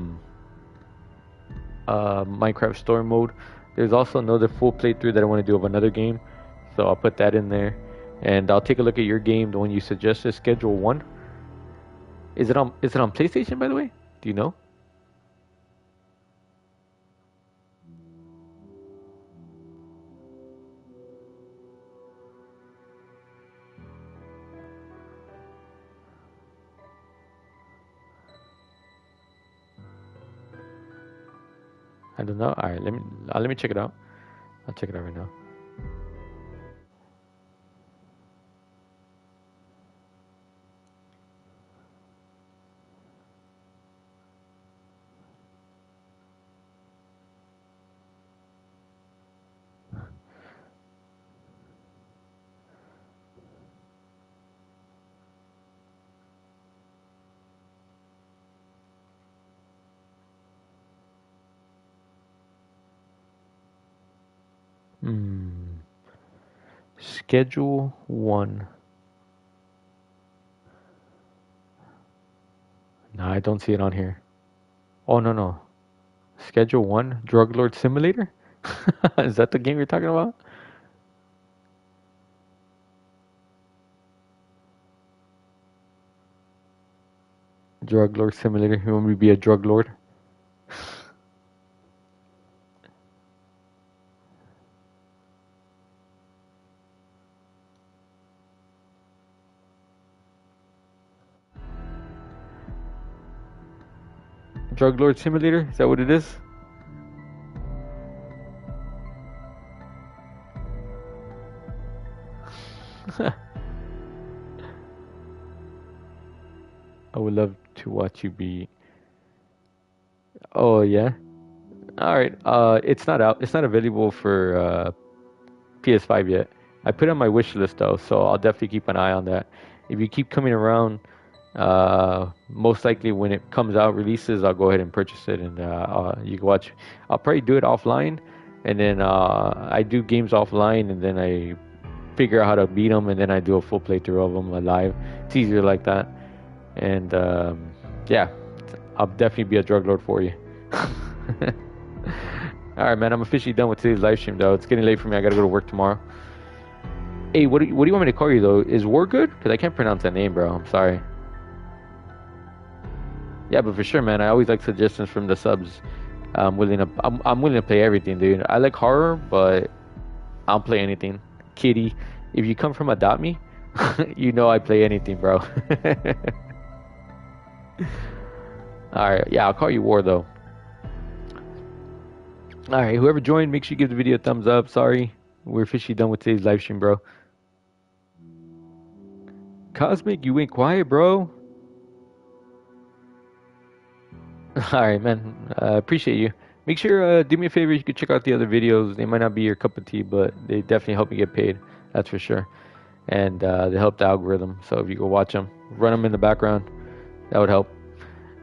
Minecraft story mode. There's also another full playthrough that I want to do of another game, so I'll put that in there. And I'll take a look at your game, the one you suggested, Schedule 1. Is it on PlayStation, by the way? Do you know? I don't know. All right, let me check it out. I'll check it out right now. Schedule 1. No, I don't see it on here. Oh, no. Schedule 1, Drug Lord Simulator? Is that the game you're talking about? Drug Lord Simulator. You want me to be a drug lord? Drug Lord Simulator? Is that what it is? I would love to watch you be. Oh yeah. All right. It's not out. It's not available for PS5 yet. I put it on my wish list though, so I'll definitely keep an eye on that. If you keep coming around, most likely when it comes out, releases, I'll go ahead and purchase it, and you can watch. I'll probably do it offline, and then I do games offline, and then I figure out how to beat them, and then I do a full playthrough of them live. It's easier like that, and yeah, I'll definitely be a drug lord for you. All right, man. I'm officially done with today's live stream, though. It's getting late for me. I gotta go to work tomorrow. Hey, what do you want me to call you though? Is War good? Because I can't pronounce that name, bro. I'm sorry. Yeah, but for sure, man. I always like suggestions from the subs. I'm willing to play everything, dude. I like horror, but I'll play anything. Kitty, if you come from Adopt Me, you know I play anything, bro. All right, yeah, I'll call you War though. All right, whoever joined, make sure you give the video a thumbs up. Sorry, we're officially done with today's live stream, bro. Cosmic, you went quiet, bro. All right, man. Appreciate you. Make sure, do me a favor, you can check out the other videos. They might not be your cup of tea, but they definitely help me get paid. That's for sure. And they help the algorithm. So if you go watch them, run them in the background, that would help.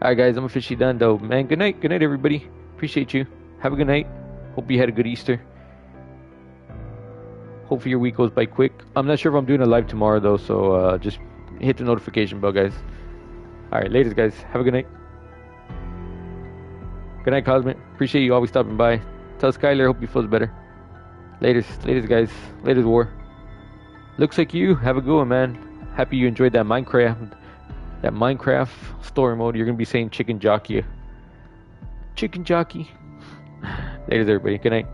All right, guys, I'm officially done, though. Man, good night. Good night, everybody. Appreciate you. Have a good night. Hope you had a good Easter. Hopefully your week goes by quick. I'm not sure if I'm doing a live tomorrow, though, so just hit the notification bell, guys. All right, later, guys. Have a good night. Good night, Cosmic. Appreciate you always stopping by. Tell Skylar, hope he feels better. Laters, guys. Laters, War. Looks like you. Have a good one, man. Happy you enjoyed that Minecraft story mode. You're gonna be saying chicken jockey. Chicken jockey. Later, everybody. Good night.